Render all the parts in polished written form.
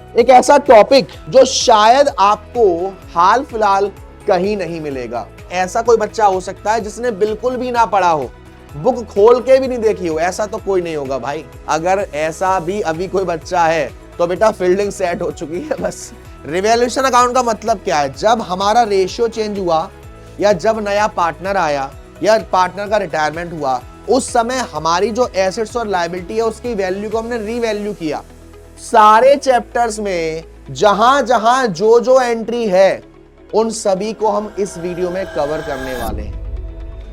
एक ऐसा टॉपिक जो शायद आपको हाल फिलहाल कहीं नहीं मिलेगा। ऐसा कोई बच्चा हो सकता है जिसने बिल्कुल भी ना पढ़ा हो, बुक खोल के भी नहीं देखी हो, ऐसा तो कोई नहीं होगा भाई। अगर ऐसा भी अभी कोई बच्चा है तो बेटा फील्डिंग सेट हो चुकी है बस। रिवैल्यूएशन अकाउंट का मतलब क्या है? जब हमारा रेशियो चेंज हुआ या जब नया पार्टनर आया या पार्टनर का रिटायरमेंट हुआ, उस समय हमारी जो एसेट्स और लायबिलिटी है उसकी वैल्यू को हमने रीवैल्यू किया। सारे चैप्टर्स में जहां जहां जो जो एंट्री है उन सभी को हम इस वीडियो में कवर करने वाले हैं।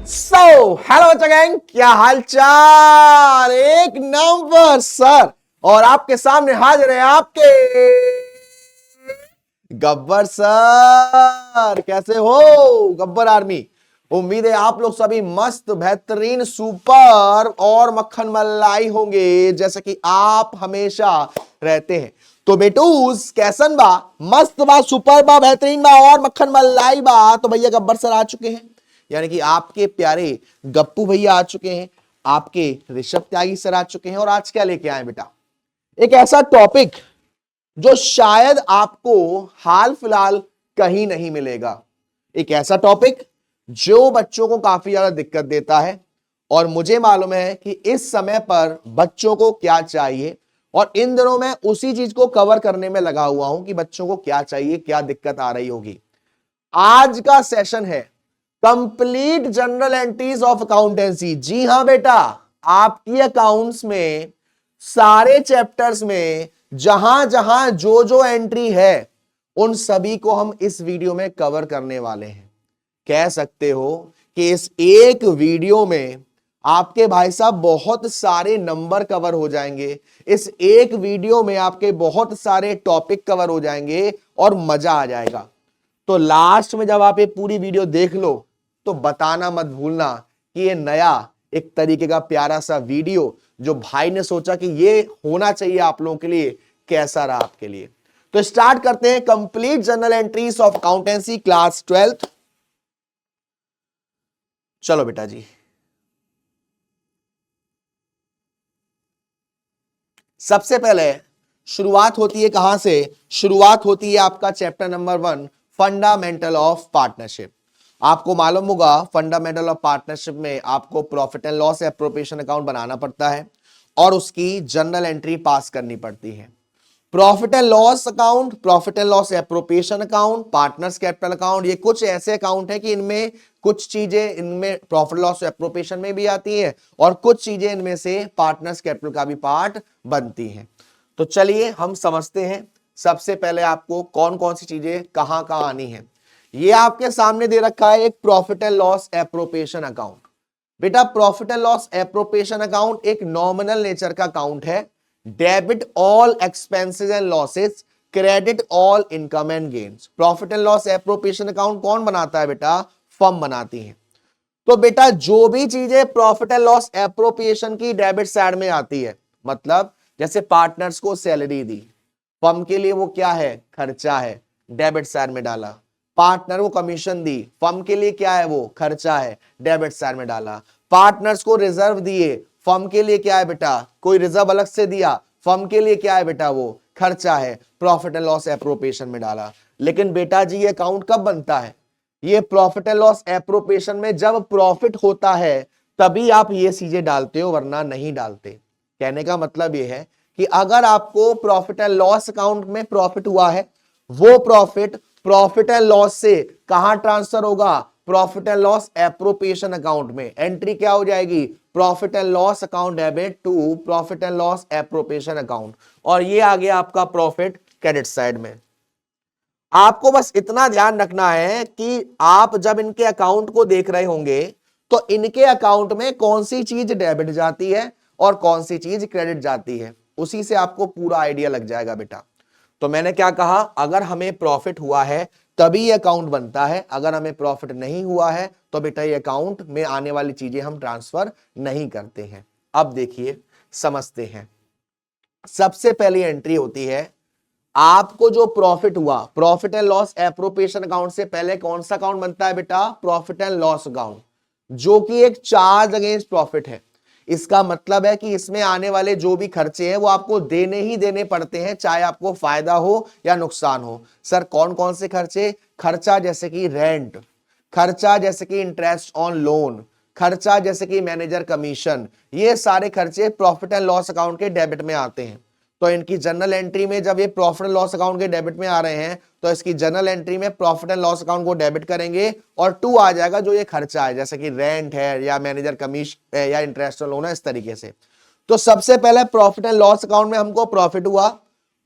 हेलो बच्चा गैंग, क्या हाल चाल? एक नंबर सर। और आपके सामने हाजिर है आपके गब्बर सर। कैसे हो गब्बर आर्मी? उम्मीद है आप लोग सभी मस्त बेहतरीन सुपर और मक्खन मलाई होंगे जैसे कि आप हमेशा रहते हैं। तो बेटूस कैसन बा? मस्त बा, सुपर बा, बेहतरीन बा और मक्खन मलाई बा। तो भैया गब्बर सर आ चुके हैं, यानी कि आपके प्यारे गप्पू भैया आ चुके हैं, आपके ऋषभ त्यागी सर आ चुके हैं। और आज क्या लेके आए बेटा? एक ऐसा टॉपिक जो शायद आपको हाल फिलहाल कहीं नहीं मिलेगा। एक ऐसा टॉपिक जो बच्चों को काफी ज्यादा दिक्कत देता है और मुझे मालूम है कि इस समय पर बच्चों को क्या चाहिए। और इन दिनों मैं उसी चीज को कवर करने में लगा हुआ हूं कि बच्चों को क्या चाहिए, क्या दिक्कत आ रही होगी। आज का सेशन है complete general entries of accountancy. जी हां बेटा, आपकी अकाउंट्स में सारे चैप्टर्स में जहां जहां जो जो एंट्री है उन सभी को हम इस वीडियो में कवर करने वाले हैं। कह सकते हो कि इस एक वीडियो में आपके भाई साहब बहुत सारे नंबर कवर हो जाएंगे। इस एक वीडियो में आपके बहुत सारे टॉपिक कवर हो जाएंगे और मजा आ जाएगा। तो लास्ट में जब आप ये पूरी वीडियो देख लो तो बताना मत भूलना कि ये नया एक तरीके का प्यारा सा वीडियो जो भाई ने सोचा कि ये होना चाहिए आप लोगों के लिए, कैसा रहा आपके लिए। तो स्टार्ट करते हैं complete general entries of accountancy class 12th। चलो बेटा जी, सबसे पहले शुरुआत होती है कहां से? शुरुआत होती है आपका chapter number 1 fundamental of partnership. आपको मालूम होगा फंडामेंटल ऑफ पार्टनरशिप में आपको profit and loss appropriation account बनाना पड़ता है और उसकी जनरल एंट्री पास करनी पड़ती है। Profit and loss account, profit and loss appropriation account, partners capital account, ये कुछ ऐसे अकाउंट है कि इनमें कुछ चीजें इनमें प्रॉफिट लॉस एप्रोप्रिएशन में भी आती है और कुछ चीजें इनमें से पार्टनर्स कैपिटल का भी पार्ट बनती हैं। तो चलिए हम समझते हैं। सबसे पहले आपको कौन कौन सी चीजें कहां कहां आनी है। ये आपके सामने दे रखा है एक profit and loss appropriation account. बेटा profit and loss appropriation account एक नॉमिनल नेचर का अकाउंट है। Debit all expenses and losses, credit all income and gains. Profit and loss appropriation account कौन बनाता है बेटा? फर्म बनाती है। तो बेटा जो भी चीजें प्रॉफिट एंड लॉस एप्रोप्रिएशन की डेबिट साइड में आती है, मतलब जैसे पार्टनर्स को सैलरी दी, फर्म के लिए वो क्या है? खर्चा है, डेबिट साइड में डाला। पार्टनर को कमीशन दी, फर्म के लिए क्या है? वो खर्चा है, डेबिट साइड में डाला। पार्टनर्स को रिजर्व दिए, फर्म के लिए क्या है बेटा? कोई रिजर्व अलग से दिया, फर्म के लिए क्या है बेटा? वो खर्चा है, प्रॉफिट एंड लॉस एप्रोप्रिएशन में डाला। लेकिन बेटा जी ये अकाउंट कब बनता है? ये प्रॉफिट एंड लॉस एप्रोप्रिएशन में जब प्रॉफिट होता है तभी आप ये चीजें डालते हो, वरना नहीं डालते। कहने का मतलब ये है कि अगर आपको प्रॉफिट एंड लॉस अकाउंट में प्रॉफिट हुआ है, वो प्रॉफिट एंड लॉस से कहां ट्रांसफर होगा? Profit and loss appropriation account में। एंट्री क्या हो जाएगी? Profit and loss account debit to profit and loss appropriation account. और ये आ गया आपका प्रॉफिट क्रेडिट साइड में। आपको बस इतना ध्यान रखना है कि आप जब इनके अकाउंट को देख रहे होंगे तो इनके अकाउंट में कौन सी चीज डेबिट जाती है और कौन सी चीज क्रेडिट जाती है, उसी से आपको पूरा आइडिया लग जाएगा बेटा। तो मैंने क्या कहा? अगर हमें प्रॉफिट हुआ है तभी ये अकाउंट बनता है, अगर हमें प्रॉफिट नहीं हुआ है तो बेटा ये अकाउंट में आने वाली चीजें हम ट्रांसफर नहीं करते हैं। अब देखिए समझते हैं। सबसे पहली एंट्री होती है आपको जो प्रॉफिट हुआ, profit and loss appropriation account से पहले कौन सा अकाउंट बनता है बेटा? प्रॉफिट एंड लॉस अकाउंट, जो कि एक चार्ज अगेंस्ट प्रॉफिट है। इसका मतलब है कि इसमें आने वाले जो भी खर्चे हैं वो आपको देने ही देने पड़ते हैं, चाहे आपको फायदा हो या नुकसान हो। सर कौन कौन से खर्चे? खर्चा जैसे कि रेंट, खर्चा जैसे कि इंटरेस्ट ऑन लोन, खर्चा जैसे कि मैनेजर कमीशन, ये सारे खर्चे प्रॉफिट एंड लॉस अकाउंट के डेबिट में आते हैं। तो इनकी जनरल एंट्री में जब ये प्रॉफिट एंड लॉस अकाउंट के डेबिट में आ रहे हैं तो इसकी जनरल एंट्री में प्रॉफिट एंड लॉस अकाउंट को डेबिट करेंगे और 2 आ जाएगा जो ये खर्चा है, जैसे कि रेंट है या मैनेजर कमीशन या इंटरेस्ट ऑन लोन है, इस तरीके से। तो सबसे पहले प्रॉफिट एंड लॉस अकाउंट में हमको प्रॉफिट हुआ,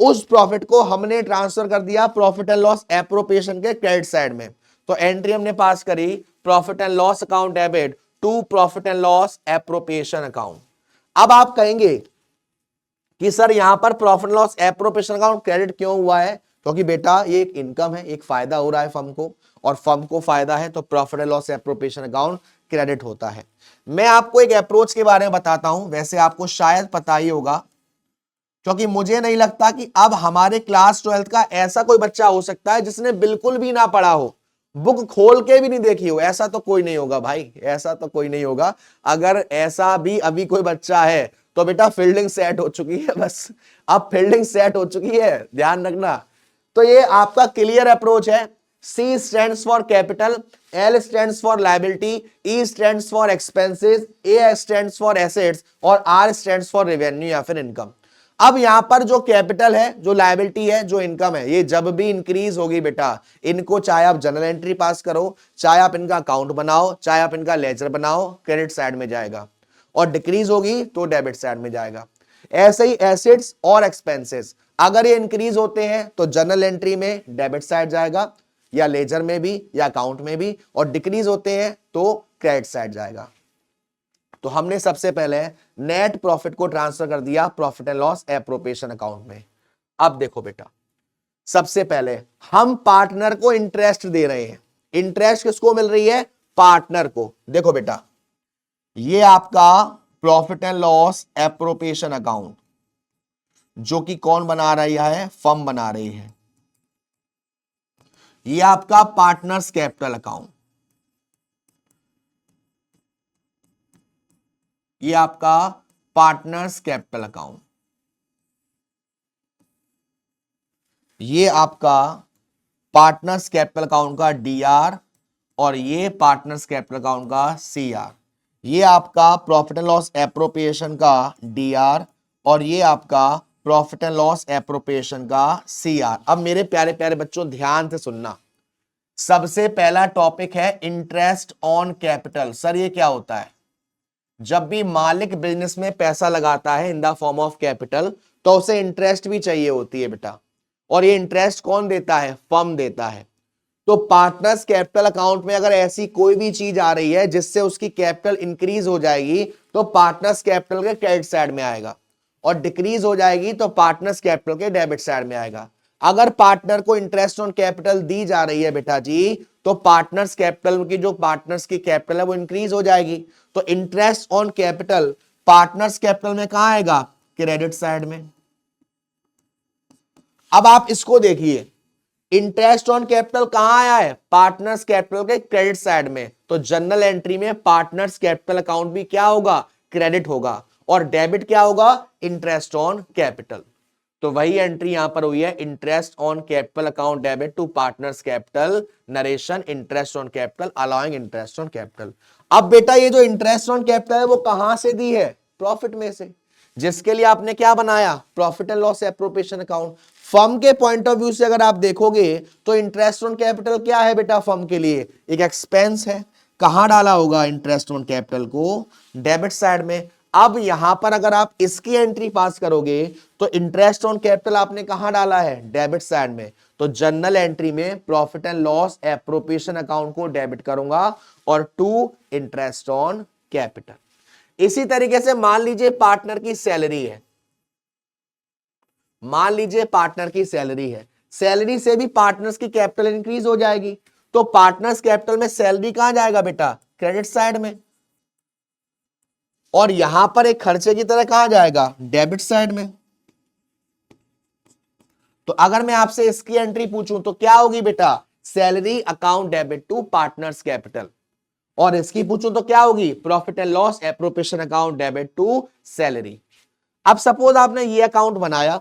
उस प्रॉफिट को हमने ट्रांसफर कर दिया प्रॉफिट एंड लॉस एप्रोप्रिएशन के क्रेडिट साइड में। तो एंट्री हमने पास करी profit and loss account debit to profit and loss appropriation account. अब आप कहेंगे कि सर यहां पर profit loss appropriation account credit क्यों हुआ है? क्योंकि बेटा ये एक इनकम है, एक फायदा हो रहा है फर्म को, और फर्म को फायदा है तो profit and loss appropriation account credit होता है। मैं आपको एक अप्रोच के बारे में बताता हूं, वैसे आपको शायद पता ही होगा, क्योंकि मुझे नहीं लगता कि अब हमारे क्लास 12th का ऐसा कोई बच्चा हो सकता है जिसने बिल्कुल भी ना पढ़ा हो, बुक खोल के भी नहीं देखी हो। ऐसा तो कोई नहीं होगा भाई, ऐसा तो कोई नहीं होगा। अगर ऐसा भी अभी कोई बच्चा है तो बेटा फील्डिंग सेट हो चुकी है, बस अब फील्डिंग सेट हो चुकी है, ध्यान रखना। तो ये आपका क्लियर अप्रोच है। C stands for capital, L stands for liability, E stands for expenses, A stands for assets और R stands for revenue या फिर इनकम। अब यहां पर जो कैपिटल है, जो लायबिलिटी है, जो इनकम है, ये जब भी इंक्रीज होगी बेटा, इनको चाहे आप जनरल एंट्री पास करो, चाहे आप इनका अकाउंट बनाओ, चाहे आप इनका लेजर बनाओ, क्रेडिट साइड में जाएगा, और डिक्रीज होगी तो डेबिट साइड में जाएगा। ऐसे ही एसेट्स और एक्सपेंसेस अगर ये इंक्रीज होते हैं तो जनरल एंट्री में डेबिट साइड जाएगा, या लेजर में भी या अकाउंट में भी, और डिक्रीज होते हैं तो क्रेडिट साइड जाएगा। तो हमने सबसे पहले नेट प्रॉफिट को ट्रांसफर कर दिया profit and loss appropriation account में। अब देखो बेटा, सबसे पहले हम पार्टनर को इंटरेस्ट दे रहे हैं। इंटरेस्ट किसको मिल रही है? पार्टनर को। देखो बेटा, ये आपका profit and loss appropriation account जो कि कौन बना रही है? फर्म बना रही है। ये आपका पार्टनर्स कैपिटल अकाउंट, ये आपका पार्टनर्स कैपिटल अकाउंट, ये आपका पार्टनर्स कैपिटल अकाउंट का डीआर, और ये पार्टनर्स कैपिटल अकाउंट का सीआर। ये आपका प्रॉफिट एंड लॉस एप्रोप्रिएशन का डीआर और ये आपका प्रॉफिट एंड लॉस एप्रोप्रिएशन का सीआर। अब मेरे प्यारे प्यारे बच्चों ध्यान से सुनना। सबसे पहला टॉपिक है इंटरेस्ट ऑन कैपिटल। सर ये क्या होता है? जब भी मालिक बिजनेस में पैसा लगाता है इन द फॉर्म ऑफ कैपिटल तो उसे इंटरेस्ट भी चाहिए होती है बेटा, और ये इंटरेस्ट कौन देता है? फर्म देता है। तो पार्टनर्स कैपिटल अकाउंट में अगर ऐसी कोई भी चीज आ रही है जिससे उसकी कैपिटल इंक्रीज हो जाएगी तो पार्टनर्स कैपिटल के क्रेडिट साइड में आएगा, और डिक्रीज हो जाएगी तो पार्टनर्स कैपिटल के डेबिट साइड में आएगा। अगर पार्टनर को इंटरेस्ट ऑन कैपिटल दी जा रही है बेटा जी, तो पार्टनर्स कैपिटल की जो पार्टनर्स की कैपिटल है वो इंक्रीज हो जाएगी। तो interest on capital partners capital में कहां आएगा? क्रेडिट साइड में। अब आप इसको देखिए, इंटरेस्ट ऑन कैपिटल कहां आया है? पार्टनर्स कैपिटल के क्रेडिट साइड में। तो जनरल एंट्री में पार्टनर्स कैपिटल अकाउंट भी क्या होगा? क्रेडिट होगा, और डेबिट क्या होगा? Interest on capital. तो वही एंट्री यहां पर हुई है, interest on capital account debit to partners capital, narration interest on capital, allowing interest on capital. अब बेटा ये जो इंटरेस्ट ऑन कैपिटल है वो कहां से दी है? प्रॉफिट में से, जिसके लिए आपने क्या बनाया? Profit and loss appropriation account. Firm के पॉइंट ऑफ व्यू से अगर आप देखोगे तो इंटरेस्ट ऑन कैपिटल क्या है बेटा? फर्म के लिए एक एक्सपेंस है। कहां डाला होगा इंटरेस्ट ऑन कैपिटल को? डेबिट साइड में। अब यहां पर अगर आप इसकी एंट्री पास करोगे तो इंटरेस्ट ऑन कैपिटल आपने कहां डाला है? डेबिट साइड में। तो जनरल एंट्री में profit and loss appropriation account को डेबिट करूंगा और टू इंटरेस्ट ऑन कैपिटल। इसी तरीके से मान लीजिए पार्टनर की सैलरी है, मान लीजिए पार्टनर की सैलरी है, सैलरी से भी पार्टनर्स की कैपिटल इंक्रीज हो जाएगी। तो पार्टनर्स कैपिटल में सैलरी कहां जाएगा बेटा? क्रेडिट साइड में। और यहां पर एक खर्चे की तरह कहां जाएगा? डेबिट साइड में। तो अगर मैं आपसे इसकी एंट्री पूछूं तो क्या होगी बेटा? Salary account debit to partners capital. और इसकी पूछूं तो क्या होगी, profit and loss appropriation account debit to salary. अब सपोज आपने ये अकाउंट बनाया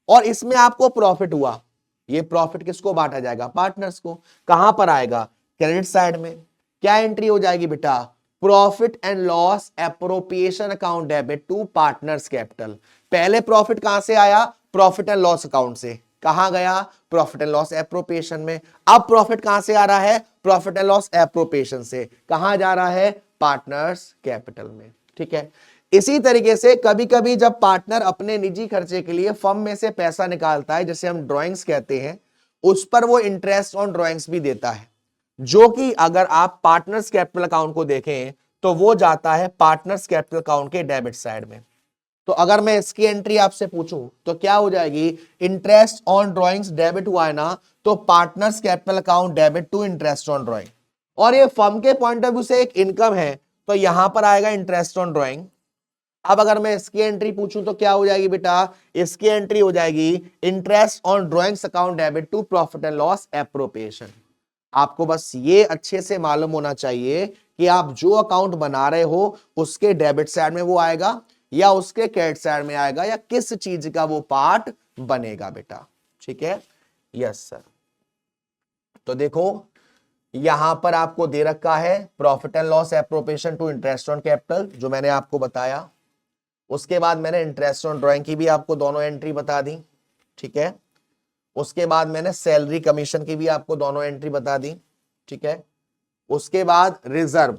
और इसमें आपको प्रॉफिट हुआ, ये प्रॉफिट किसको बांटा जाएगा, पार्टनर्स को। कहां पर आएगा, क्रेडिट साइड में। क्या एंट्री हो जाएगी बेटा, profit and loss appropriation account debit to partners capital. पहले प्रॉफिट कहां से आया, प्रॉफिट एंड लॉस अकाउंट से, कहां गया, प्रॉफिट एंड लॉस एप्रोप्रिएशन में। अब प्रॉफिट कहां से आ रहा है, प्रॉफिट एंड लॉस एप्रोप्रिएशन से, कहां जा रहा है, पार्टनर्स कैपिटल में। ठीक है, इसी तरीके से कभी कभी जब पार्टनर अपने निजी खर्चे के लिए फर्म में से पैसा निकालता है, जैसे हम ड्राइंग्स कहते हैं, उस पर वो इंटरेस्ट ऑन ड्राइंग्स भी देता है, जो कि अगर आप पार्टनर्स कैपिटल अकाउंट को देखें तो वो जाता है पार्टनर्स कैपिटल अकाउंट के डेबिट साइड में। तो अगर मैं इसकी एंट्री आपसे पूछूं तो क्या हो जाएगी, इंटरेस्ट ऑन ड्राइंग्स डेबिट हुआ है ना, तो partners capital account debit to interest on drawing. और ये फर्म के पॉइंट ऑफ व्यू से एक इनकम है, तो यहां पर आएगा इंटरेस्ट ऑन ड्राइंग। अब अगर मैं इसकी एंट्री पूछूं तो क्या हो जाएगी बेटा, इसकी एंट्री हो जाएगी interest on drawings account debit to profit and loss appropriation. आपको बस ये अच्छे से मालूम होना चाहिए कि आप जो अकाउंट बना रहे हो उसके डेबिट साइड में वो आएगा या उसके क्रेडिट साइड में आएगा, या किस चीज का वो पार्ट बनेगा बेटा। ठीक है, यस सर। तो देखो यहां पर आपको दे रखा है profit and loss appropriation to interest on capital, जो मैंने आपको बताया। उसके बाद मैंने इंटरेस्ट ऑन ड्राइंग की भी आपको दोनों एंट्री बता दी। ठीक है, उसके बाद मैंने सैलरी कमीशन की भी आपको दोनों एंट्री बता दी। ठीक है, उसके बाद रिजर्व।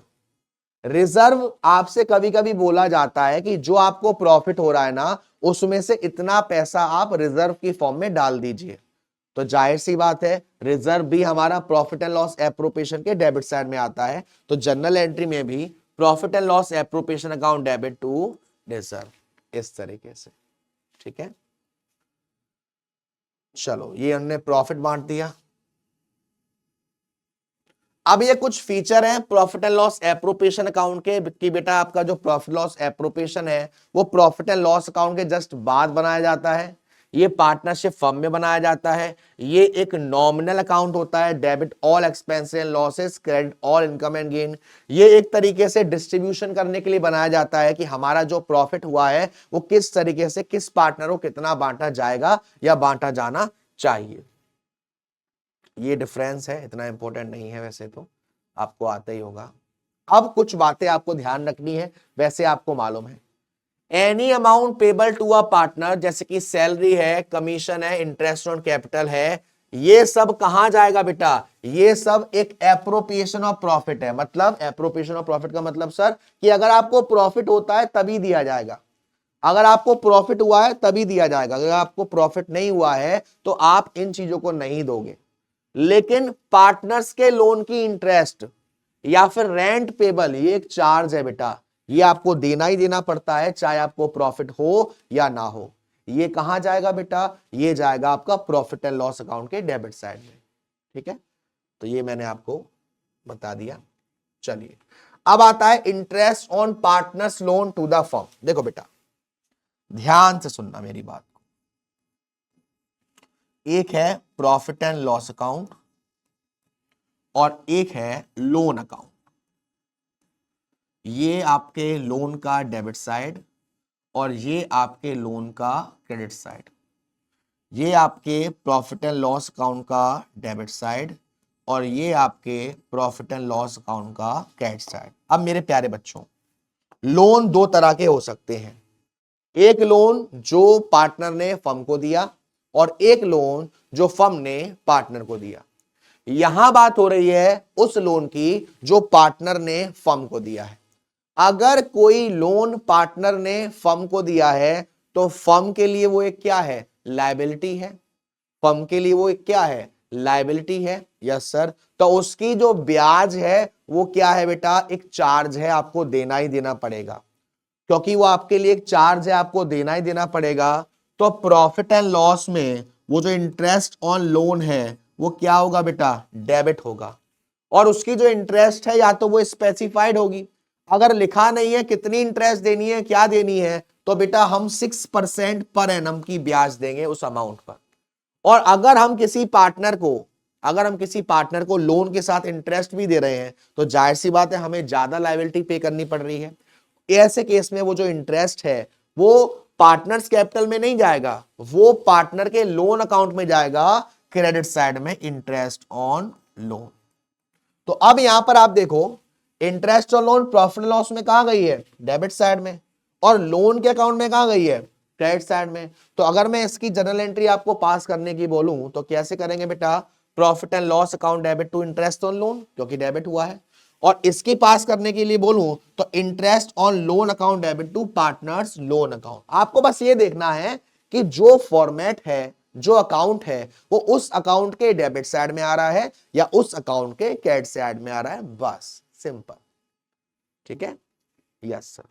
रिजर्व आपसे कभी कभी बोला जाता है कि जो आपको प्रॉफिट हो रहा है ना, उसमें से इतना पैसा आप रिजर्व की फॉर्म में डाल दीजिए। तो जाहिर सी बात है रिजर्व भी हमारा प्रॉफिट एंड लॉस एप्रोप्रिएशन के डेबिट साइड में आता है, तो जनरल एंट्री में भी profit and loss appropriation account debit to reserve, इस तरीके से। ठीक है, चलो ये हमने प्रॉफिट बांट दिया। अब ये कुछ फीचर हैं profit and loss appropriation account के कि बेटा आपका जो प्रॉफिट लॉस एप्रोप्रिएशन है वो प्रॉफिट एंड लॉस अकाउंट के जस्ट बाद बनाया जाता है, ये पार्टनरशिप फर्म में बनाया जाता है, ये एक नॉमिनल अकाउंट होता है, debit all expenses and losses, credit all income and gain. ये एक तरीके से डिस्ट्रीब्यूशन करने के लिए बनाया जाता है कि हमारा जो प्रॉफिट हुआ है वो किस तरीके से किस पार्टनर को कितना बांटा जाएगा या बांटा जाना चाहिए। ये डिफरेंस है, इतना इंपॉर्टेंट नहीं है, वैसे तो आपको आता ही होगा। अब कुछ बातें आपको ध्यान रखनी है, वैसे आपको मालूम है any amount payable to a partner, जैसे कि सैलरी है, कमीशन है, इंटरेस्ट ऑन कैपिटल है, ये सब कहां जाएगा बेटा, ये सब एक एप्रोप्रिएशन ऑफ प्रॉफिट है। मतलब एप्रोप्रिएशन ऑफ प्रॉफिट का मतलब सर कि अगर आपको प्रॉफिट होता है तभी दिया जाएगा, अगर आपको प्रॉफिट हुआ है तभी दिया जाएगा, अगर आपको प्रॉफिट नहीं हुआ है तो आप इन चीजों को नहीं दोगे। लेकिन पार्टनर्स के लोन की इंटरेस्ट या फिर रेंट पेबल, ये एक चार्ज है बेटा, ये आपको देना ही देना पड़ता है चाहे आपको प्रॉफिट हो या ना हो। ये कहां जाएगा बेटा, ये जाएगा आपका प्रॉफिट एंड लॉस अकाउंट के डेबिट साइड में। ठीक है, तो ये मैंने आपको बता दिया। चलिए अब आता है interest on partners loan to the firm. देखो बेटा ध्यान से सुनना मेरी बात को, एक है प्रॉफिट एंड लॉस अकाउंट और एक है लोन अकाउंट। ये आपके लोन का डेबिट साइड और ये आपके लोन का क्रेडिट साइड। ये आपके प्रॉफिट एंड लॉस अकाउंट का डेबिट साइड और ये आपके प्रॉफिट एंड लॉस अकाउंट का क्रेडिट साइड। अब मेरे प्यारे बच्चों, लोन दो तरह के हो सकते हैं, एक लोन जो पार्टनर ने फर्म को दिया और एक लोन जो फर्म ने पार्टनर को दिया। यहां बात हो रही है उस लोन की जो पार्टनर ने फर्म को दिया है। अगर कोई लोन पार्टनर ने फर्म को दिया है तो फर्म के लिए वो एक क्या है, लायबिलिटी है, फर्म के लिए वो एक क्या है, लायबिलिटी है। यस सर, तो उसकी जो ब्याज है वो क्या है बेटा, एक चार्ज है, आपको देना ही देना पड़ेगा, क्योंकि वो आपके लिए एक चार्ज है, आपको देना ही देना पड़ेगा। तो प्रॉफिट एंड लॉस में वो जो इंटरेस्ट ऑन लोन है वो क्या होगा बेटा, डेबिट होगा। और उसकी जो इंटरेस्ट है या तो वो स्पेसिफाइड होगी, अगर लिखा नहीं है कितनी इंटरेस्ट देनी है, क्या देनी है, तो बेटा हम 6% पर एनम की ब्याज देंगे उस अमाउंट पर। और अगर हम किसी पार्टनर को अगर हम किसी पार्टनर को लोन के साथ इंटरेस्ट भी दे रहे हैं तो जाहिर सी बात है हमें ज्यादा लायबिलिटी पे करनी पड़ रही है। ऐसे केस में वो जो इंटरेस्ट है वो पार्टनर्स कैपिटल में नहीं जाएगा, वो पार्टनर के लोन अकाउंट में जाएगा, क्रेडिट साइड में इंटरेस्ट ऑन लोन। तो अब यहां पर आप देखो interest on loan profit loss में कहां गई है, डेबिट साइड में, और लोन के अकाउंट में कहां गई है, क्रेडिट साइड में। तो अगर मैं इसकी जनरल एंट्री आपको पास करने की बोलूं तो कैसे करेंगे बेटा, profit and loss account debit to interest on loan, क्योंकि डेबिट हुआ है। और इसकी पास करने के लिए बोलूं तो interest on loan account debit to partners loan account. आपको बस ये देखना है कि जो फॉर्मेट है, जो अकाउंट है, वो उस अकाउंट के डेबिट साइड में आ रहा है या उस अकाउंट के क्रेडिट साइड में आ रहा है, बस सिंपल। ठीक है, यस सर।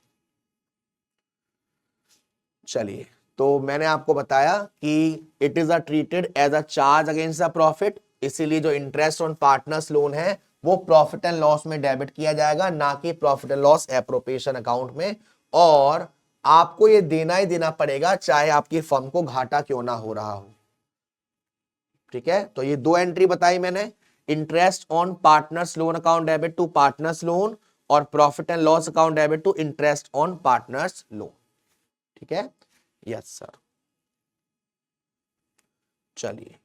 चलिए, तो मैंने आपको बताया कि it is a treated as a charge against the profit, इसीलिए जो इंटरेस्ट ऑन पार्टनर्स लोन है वो प्रॉफिट एंड लॉस में डेबिट किया जाएगा, ना कि profit and loss appropriation account में। और आपको ये देना ही देना पड़ेगा चाहे आपकी फर्म को घाटा क्यों ना हो रहा हो। ठीक है, तो ये दो एंट्री बताई मैंने, interest on partners loan account debit to partners loan और profit and loss account debit to interest on partners loan. ठीक है, यस सर। चलिए,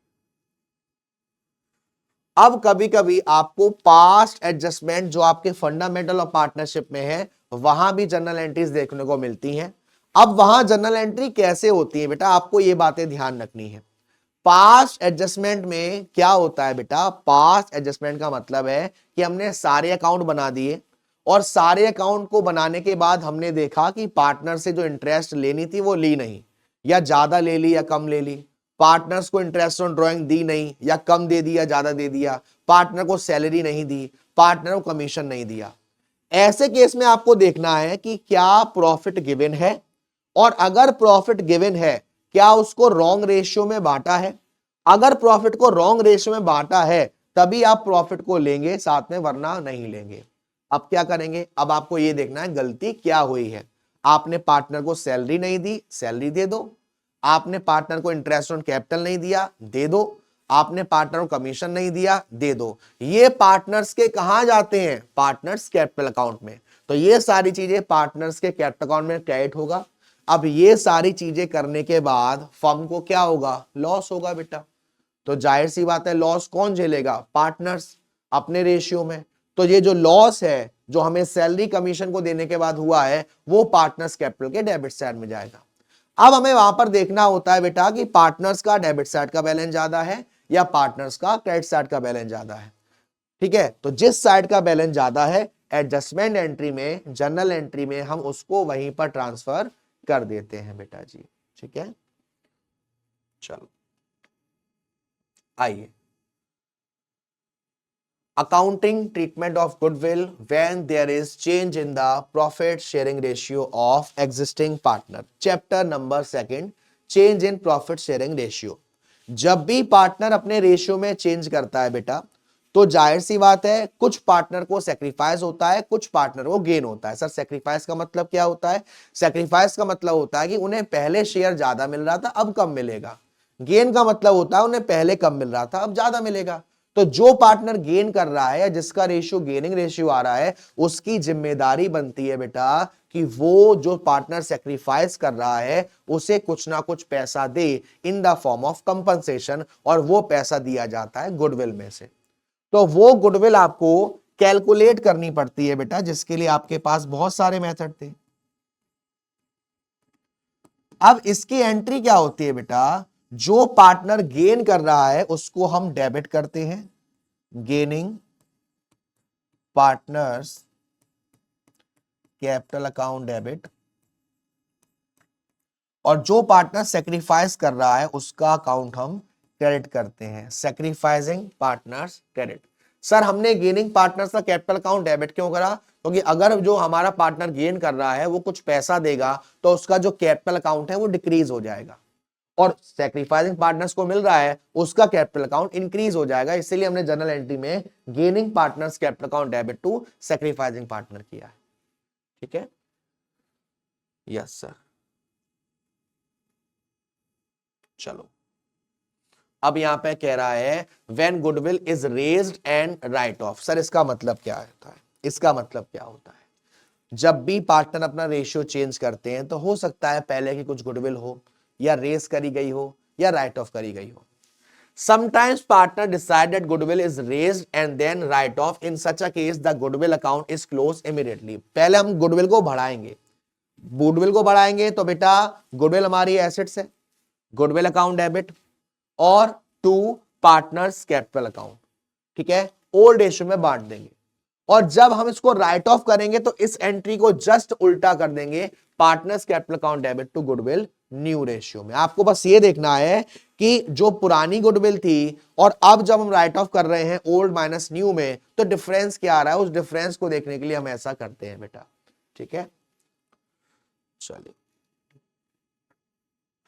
अब कभी कभी आपको पास्ट एडजस्टमेंट जो आपके फंडामेंटल और पार्टनरशिप में है वहां भी जनरल एंट्रीज देखने को मिलती हैं। अब वहां जनरल एंट्री कैसे होती है बेटा, आपको ये बातें ध्यान रखनी है। पास्ट एडजस्टमेंट में क्या होता है बेटा, पास्ट एडजस्टमेंट का मतलब है कि हमने सारे अकाउंट बना दिए और सारे अकाउंट को बनाने के बाद हमने देखा कि पार्टनर से जो इंटरेस्ट लेनी थी वो ली नहीं, या ज्यादा ले ली या कम ले ली, पार्टनर्स को इंटरेस्ट ऑन ड्राइंग दी नहीं या कम दे दिया, ज्यादा दे दिया, पार्टनर को सैलरी नहीं दी, पार्टनर को कमीशन नहीं दिया। ऐसे केस में आपको देखना है कि क्या प्रॉफिट गिवन है, और अगर प्रॉफिट गिवन है क्या उसको रॉन्ग रेशियो में बांटा है। अगर प्रॉफिट को रॉन्ग रेशियो में बांटा है तभी आप प्रॉफिट को लेंगे साथ में, वरना नहीं लेंगे। अब क्या करेंगे, अब आपको यह देखना है गलती क्या हुई है। आपने पार्टनर को सैलरी नहीं दी, सैलरी दे दो। आपने पार्टनर को इंटरेस्ट ऑन कैपिटल नहीं दिया, दे दो। आपने पार्टनर को कमीशन नहीं दिया, दे दो। ये पार्टनर्स के कहां जाते हैं, पार्टनर्स कैपिटल अकाउंट में। तो ये सारी चीजें पार्टनर्स के कैपिटल अकाउंट में क्रेडिट होगा। अब ये सारी चीजें करने के बाद फर्म को क्या होगा, लॉस होगा बेटा। तो जाहिर सी बात है लॉस कौन झेलेगा, पार्टनर्स, अपने रेशियो में। तो ये जो लॉस है जो हमें सैलरी कमीशन को देने के बाद हुआ है वो पार्टनर्स कैपिटल के डेबिट साइड में जाएगा। अब हमें वहां पर देखना होता है बेटा कि पार्टनर्स का डेबिट साइड का बैलेंस ज्यादा है या पार्टनर्स का क्रेडिट साइड का बैलेंस ज्यादा है। ठीक है, तो जिस साइड का बैलेंस ज्यादा है एडजस्टमेंट एंट्री में, जनरल एंट्री में हम उसको वहीं पर ट्रांसफर कर देते हैं बेटा जी। ठीक है, चलो आइए, accounting treatment of goodwill when there is change in the profit sharing ratio of existing partner, chapter number 2, change in profit sharing ratio. जब भी पार्टनर अपने रेशियो में चेंज करता है बेटा तो जाहिर सी बात है कुछ पार्टनर को सेक्रीफाइस होता है, कुछ पार्टनर को गेन होता है। सर सेक्रीफाइस का मतलब क्या होता है, सेक्रीफाइस का मतलब होता है कि उन्हें पहले शेयर ज्यादा मिल रहा था अब कम मिलेगा। गेन का मतलब होता है उन्हें पहले कम मिल रहा था अब ज्यादा मिलेगा। तो जो पार्टनर गेन कर रहा है या जिसका रेशियो गेनिंग रेशियो आ रहा है उसकी जिम्मेदारी बनती है बेटा कि वो जो पार्टनर सेक्रीफाइस कर रहा है उसे कुछ ना कुछ पैसा दे in the form of compensation, और वो पैसा दिया जाता है गुडविल में से। तो वो गुडविल आपको कैलकुलेट करनी पड़ती है बेटा, जिसके लिए आपके पास बहुत सारे मेथड थे। अब इसकी एंट्री क्या होती है बेटा, जो पार्टनर गेन कर रहा है उसको हम डेबिट करते हैं, gaining partners capital account debit, और जो पार्टनर सेक्रीफाइस कर रहा है उसका अकाउंट हम क्रेडिट करते हैं, सेक्रीफाइसिंग पार्टनर्स क्रेडिट। सर हमने गेनिंग पार्टनर्स का कैपिटल अकाउंट डेबिट क्यों करा, क्योंकि अगर जो हमारा पार्टनर गेन कर रहा है वो कुछ पैसा देगा तो उसका जो कैपिटल अकाउंट है वो डिक्रीज हो जाएगा, और सेक्रीफाइसिंग पार्टनर्स को मिल रहा है उसका कैपिटल अकाउंट इंक्रीज हो जाएगा। इसीलिए हमने जनरल एंट्री में gaining partners capital account debit to sacrificing partner किया है। ठीक है, यस सर। चलो अब यहां पे कह रहा है when goodwill is raised and right of. Sir इसका मतलब क्या होता है? इसका मतलब क्या होता है? जब भी पार्टनर अपना रेशियो चेंज करते हैं तो हो सकता है पहले की कुछ गुडविल हो, या रेस करी गई हो, या राइट ऑफ करी गई हो। Sometimes partner decide that goodwill is raised and then write off. In such a case, the goodwill account is closed immediately. पहले हम गुडविल को बढ़ाएंगे, गुडविल को बढ़ाएंगे तो बेटा गुडविल हमारी एसेट्स है, गुडविल अकाउंट डेबिट, और टू पार्टनर्स कैपिटल अकाउंट, ठीक है, ओल्ड रेशियो में बांट देंगे। और जब हम इसको राइट ऑफ करेंगे तो इस एंट्री को जस्ट उल्टा कर देंगे, partners capital account debit to goodwill new ratio में। आपको बस ये देखना है कि जो पुरानी गुडविल थी और अब जब हम राइट ऑफ कर रहे हैं ओल्ड माइनस न्यू में, तो डिफरेंस क्या आ रहा है, उस डिफरेंस को देखने के लिए हम ऐसा करते हैं बेटा, ठीक है। चलिए,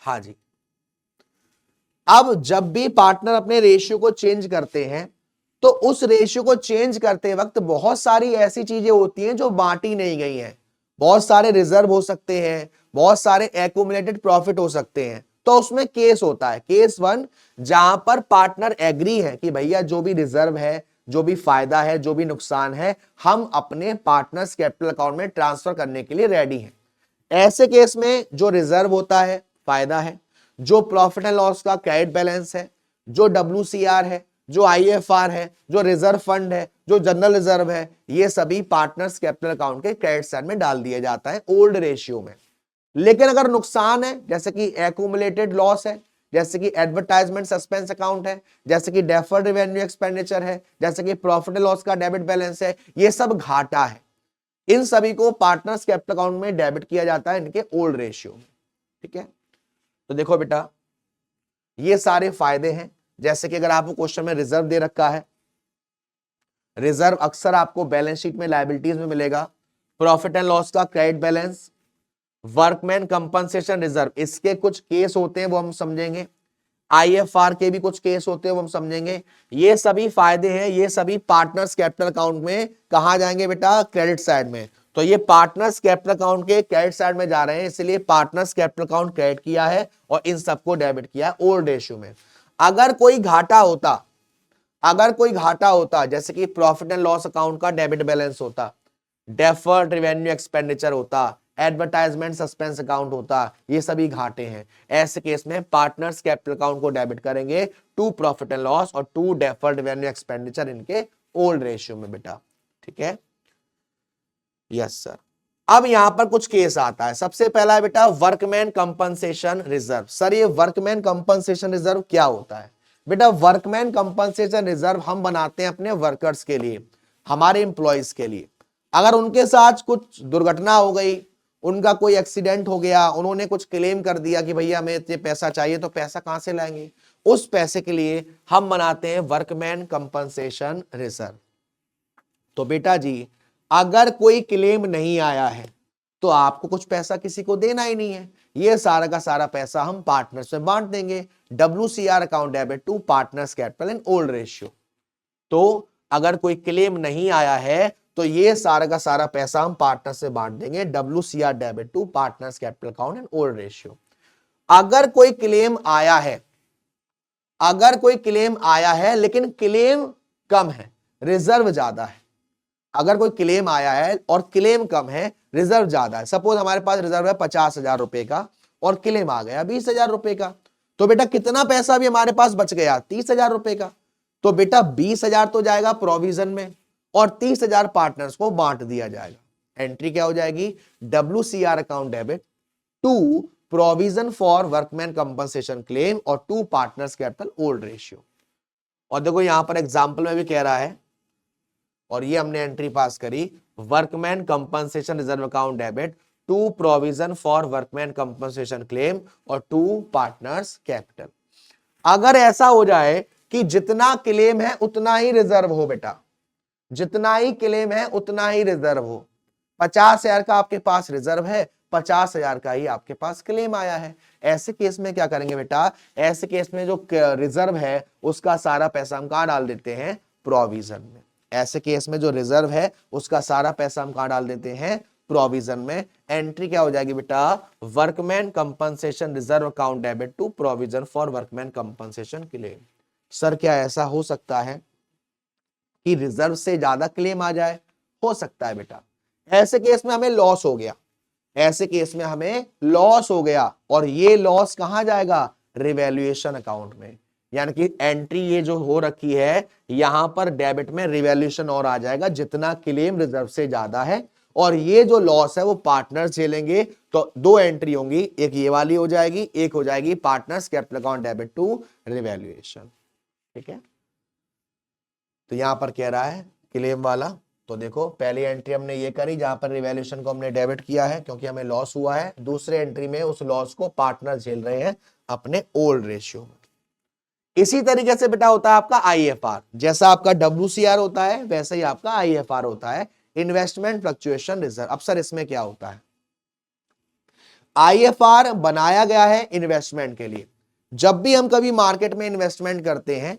हाँ जी, अब जब भी पार्टनर अपने रेशियो को चेंज करते हैं तो उस रेशियो को चेंज करते वक्त बहुत सारी ऐसी चीजें होती हैं जो बांटी नहीं गई हैं। बहुत सारे रिजर्व हो सकते हैं, बहुत सारे एक्यूमुलेटेड प्रॉफिट हो सकते हैं। तो उसमें केस होता है, केस 1, जहां पर पार्टनर एग्री है कि भैया जो भी रिजर्व है, जो भी फायदा है, जो भी नुकसान है, हम अपने पार्टनर्स कैपिटल अकाउंट में ट्रांसफर करने के लिए रेडी हैं। ऐसे केस में जो रिजर्व होता है फायदा है, जो प्रॉफिट एंड लॉस का क्रेडिट बैलेंस है, जो WCR है, जो IFR है, जो रिजर्व फंड है, जो जनरल रिजर्व है, ये सभी पार्टनर्स कैपिटल अकाउंट के क्रेडिट साइड में डाल दिया जाता है ओल्ड रेशियो में। लेकिन अगर नुकसान है, जैसे कि एक्यूमुलेटेड लॉस है, जैसे कि एडवर्टाइजमेंट सस्पेंस अकाउंट है, जैसे कि डेफर्ड रेवेन्यू एक्सपेंडिचर है, जैसे कि प्रॉफिट एंड लॉस का डेबिट बैलेंस है, ये सब घाटा है, इन सभी को पार्टनर्स कैपिटल अकाउंट में डेबिट किया जाता है इनके ओल्ड रेशियो में, ठीक है। तो देखो बेटा, ये सारे फायदे हैं। जैसे कि अगर आपको क्वेश्चन में रिजर्व दे रखा है, रिजर्व अक्सर आपको बैलेंस शीट में लायबिलिटीज में मिलेगा। प्रॉफिट एंड लॉस का credit balance, workman compensation reserve, इसके कुछ केस होते हैं वो हम समझेंगे। IFR के भी कुछ केस होते हैं वो हम समझेंगे। ये सभी फायदे हैं, ये सभी पार्टनर्स कैपिटल अकाउंट में कहा जाएंगे बेटा, क्रेडिट साइड में। तो ये पार्टनर्स कैपिटल अकाउंट के क्रेडिट साइड में जा रहे हैं, इसलिए पार्टनर्स कैपिटल अकाउंट क्रेडिट किया है और इन सबको डेबिट किया ओल्ड रेशियो में। अगर कोई घाटा होता, अगर कोई घाटा होता, जैसे कि प्रॉफिट एंड लॉस अकाउंट का डेबिट बैलेंस होता, डेफर्ड रेवेन्यू एक्सपेंडिचर होता, एडवर्टाइजमेंट सस्पेंस अकाउंट होता, ये सभी घाटे हैं। ऐसे केस में पार्टनर्स कैपिटल अकाउंट को डेबिट करेंगे टू प्रॉफिट एंड लॉस और टू डेफर्ड रेवेन्यू एक्सपेंडिचर इनके ओल्ड रेशियो में बेटा, ठीक है। Yes sir. अब यहां पर कुछ केस आता है। सबसे पहला है बेटा वर्कमैन कंपनसेशन रिजर्व। सर ये वर्कमैन कंपनसेशन रिजर्व क्या होता है? बेटा वर्कमैन कंपनसेशन रिजर्व हम बनाते हैं अपने वर्कर्स के लिए, हमारे एम्प्लॉयज के लिए। अगर उनके साथ कुछ दुर्घटना हो गई, उनका कोई एक्सीडेंट हो गया, उन्होंने कुछ क्लेम कर दिया कि भैया हमें इतने पैसा चाहिए, तो पैसा कहां से लाएंगे? उस पैसे के लिए हम बनाते हैं वर्कमैन कंपनसेशन रिजर्व। तो बेटा जी अगर कोई क्लेम नहीं आया है तो आपको कुछ पैसा किसी को देना ही नहीं है, ये सारा का सारा पैसा हम पार्टनर्स में बांट देंगे। WCR account debit to partners capital in old ratio. तो अगर कोई क्लेम नहीं आया है तो ये सारा का सारा पैसा हम पार्टनर से बांट देंगे, WCR debit to partners capital account in old ratio. अगर कोई क्लेम आया है, अगर कोई क्लेम आया है लेकिन क्लेम कम है, रिजर्व ज्यादा है, अगर कोई क्लेम आया है और क्लेम कम है, रिजर्व ज्यादा है, सपोज हमारे पास रिजर्व है 50,000 रुपए का और क्लेम आ गया 20,000 रुपए का, तो बेटा कितना पैसा भी हमारे पास बच गया? 30,000 रुपए का। तो बेटा 20,000 तो जाएगा प्रोविजन में और 30,000 पार्टनर्स को बांट दिया जाएगा। एंट्री क्या हो जाएगी? WCR account debit to provision for workman compensation claim और to partners capital old ratio. और देखो यहां पर एग्जाम्पल में भी कह रहा है, और ये हमने एंट्री पास करी, workman compensation reserve account debit to provision for workman compensation claim और टू पार्टनर्स कैपिटल। अगर ऐसा हो जाए कि जितना क्लेम है उतना ही रिजर्व हो बेटा, जितना ही क्लेम है उतना ही रिजर्व हो, 50,000 का आपके पास रिजर्व है, 50,000 का ही आपके पास क्लेम आया है, ऐसे केस में क्या करेंगे बेटा? ऐसे केस में जो रिजर्व है उसका सारा पैसा हम कहां डाल देते हैं? प्रोविजन में। ऐसे केस में जो रिजर्व है उसका सारा पैसा हम कहां डाल देते हैं? प्रोविजन में एंट्री क्या हो जाएगी बेटा, workman compensation reserve account debit to provision for workman compensation claim. Sir क्या ऐसा हो सकता है कि रिजर्व से ज्यादा क्लेम आ जाए? हो सकता है बेटा। ऐसे केस में हमें लॉस हो गया, ऐसे केस में हमें लॉस हो गया, और ये लॉस कहां जाएगा, रिवैल्यूएशन अकाउंट में। यानी कि एंट्री ये जो हो रखी है यहां पर डेबिट में रिवैल्यूएशन और आ जाएगा जितना क्लेम रिजर्व से ज्यादा है, और ये जो लॉस है वो पार्टनर्स झेलेंगे। तो दो एंट्री होंगी, एक ये वाली हो जाएगी, एक हो जाएगी partners capital account debit to revaluation. ठीक है, तो यहां पर कह रहा है क्लेम वाला, तो देखो पहली एंट्री हमने ये करी जहां पर रिवैल्यूएशन को हमने डेबिट किया है क्योंकि हमें लॉस हुआ है। दूसरे एंट्री में उस लॉस को पार्टनर झेल रहे हैं अपने ओल्ड रेशियो में। इसी तरीके से बेटा होता है आपका आईएफआर, जैसा आपका WCR होता है वैसे ही आपका आईएफआर होता है, इन्वेस्टमेंट फ्लक्चुएशन रिजर्व। अब सर इसमें क्या होता है, आईएफआर बनाया गया है इन्वेस्टमेंट के लिए। जब भी हम कभी मार्केट में इन्वेस्टमेंट करते हैं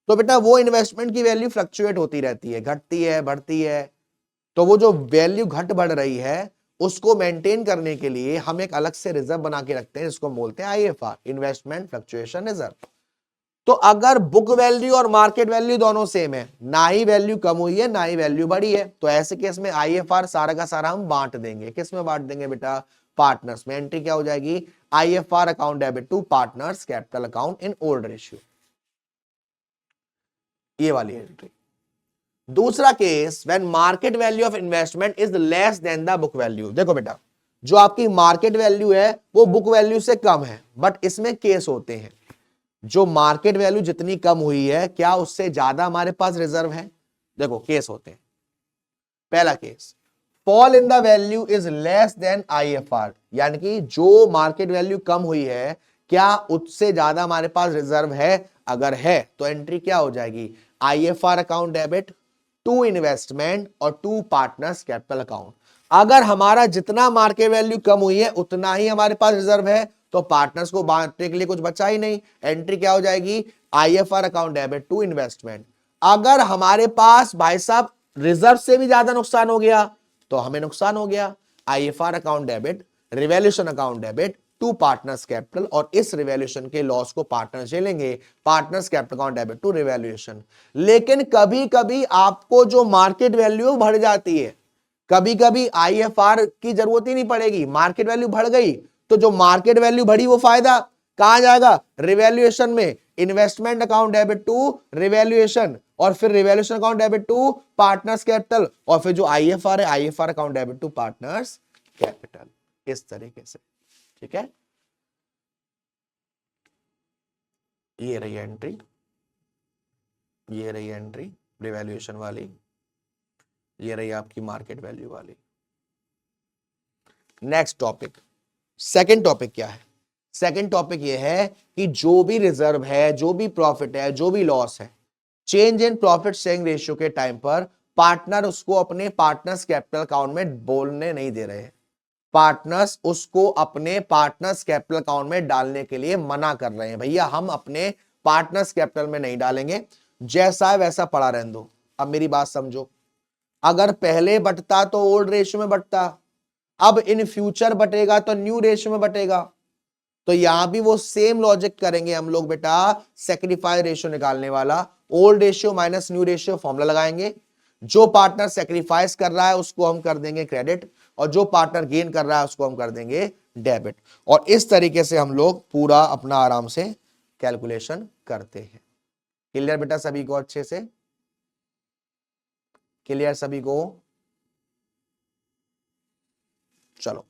तो बेटा वो इन्वेस्टमेंट की वैल्यू फ्लक्चुएट होती रहती है, घटती है बढ़ती है। तो वो जो वैल्यू घट बढ़ रही है उसको मेंटेन करने के लिए हम एक अलग से रिजर्व बना के रखते हैं जिसको बोलते हैं आईएफआर, इन्वेस्टमेंट फ्लक्चुएशन रिजर्व। तो अगर बुक वैल्यू और मार्केट वैल्यू दोनों सेम है, ना ही वैल्यू कम हुई है ना ही वैल्यू बढ़ी है, तो ऐसे केस में आईएफआर सारा का सारा हम बांट देंगे। किस में बांट देंगे बेटा, पार्टनर्स में। एंट्री क्या हो जाएगी, IFR account debit to partners capital account in old ratio, ये वाली एंट्री। दूसरा case, when market value of investment is less than the book value. देखो बेटा जो आपकी मार्केट वैल्यू है वो बुक वैल्यू से कम है, बट इसमें केस होते हैं, जो मार्केट वैल्यू जितनी कम हुई है क्या उससे ज्यादा हमारे पास रिजर्व है। देखो केस होते हैं, पहला case, fall in the value is less then IFR, यानी कि जो मार्केट वैल्यू कम हुई है क्या उससे ज्यादा हमारे पास रिजर्व है, अगर है तो एंट्री क्या हो जाएगी, IFR account debit to investment और टू पार्टनर्स कैपिटल अकाउंट। अगर हमारा जितना मार्केट वैल्यू कम हुई है उतना ही हमारे पास रिजर्व है तो पार्टनर्स को बांटने के लिए कुछ बचा ही नहीं, एंट्री क्या हो जाएगी, IFR account debit to investment. अगर हमारे पास भाई साहब रिजर्व से भी ज्यादा नुकसान हो गया तो हमें नुकसान हो गया, IFR account debit revaluation account debit to partners capital, और इस रिवैल्यूएशन के लॉस को पार्टनर्स झेलेंगे, partners capital account debit to revaluation. लेकिन कभी कभी आपको जो मार्केट वैल्यू बढ़ जाती है, कभी कभी आईएफआर की जरूरत ही नहीं पड़ेगी, मार्केट वैल्यू बढ़ गई तो जो मार्केट वैल्यू बढ़ी वो फायदा कहां जाएगा, रिवैल्यूएशन में, investment account debit to revaluation, और फिर revaluation account debit to partners capital, और फिर जो आईएफआर है IFR account debit to partners capital, इस तरीके से। ठीक है, ये रही एंट्री, ये रही एंट्री रिवैल्यूएशन वाली, ये रही आपकी मार्केट वैल्यू वाली। नेक्स्ट टॉपिक, सेकंड टॉपिक क्या है, सेकंड टॉपिक ये है कि जो भी रिजर्व है, जो भी प्रॉफिट है, जो भी लॉस है, change in profit sharing ratio के टाइम पर पार्टनर उसको अपने पार्टनर्स कैपिटल अकाउंट में बोलने नहीं दे रहे हैं, पार्टनर्स उसको अपने पार्टनर्स कैपिटल अकाउंट में डालने के लिए मना कर रहे हैं, भैया हम अपने पार्टनर्स कैपिटल में नहीं डालेंगे, जैसा है वैसा पड़ा रहने दो। अब मेरी बात समझो, अगर पहले बटता तो ओल्ड रेशियो में बटता, अब इन फ्यूचर बटेगा तो न्यू रेशियो में बटेगा, तो यहां भी वो सेम लॉजिक करेंगे हम लोग बेटा, सेक्रीफाई रेशियो निकालने वाला, old ratio minus new ratio formula लगाएंगे, जो पार्टनर सेक्रीफाइस कर रहा है उसको हम कर देंगे क्रेडिट, और जो पार्टनर गेन कर रहा है उसको हम कर देंगे डेबिट, और इस तरीके से हम लोग पूरा अपना आराम से कैलकुलेशन करते हैं। क्लियर बेटा सभी को, अच्छे से क्लियर सभी को, चलो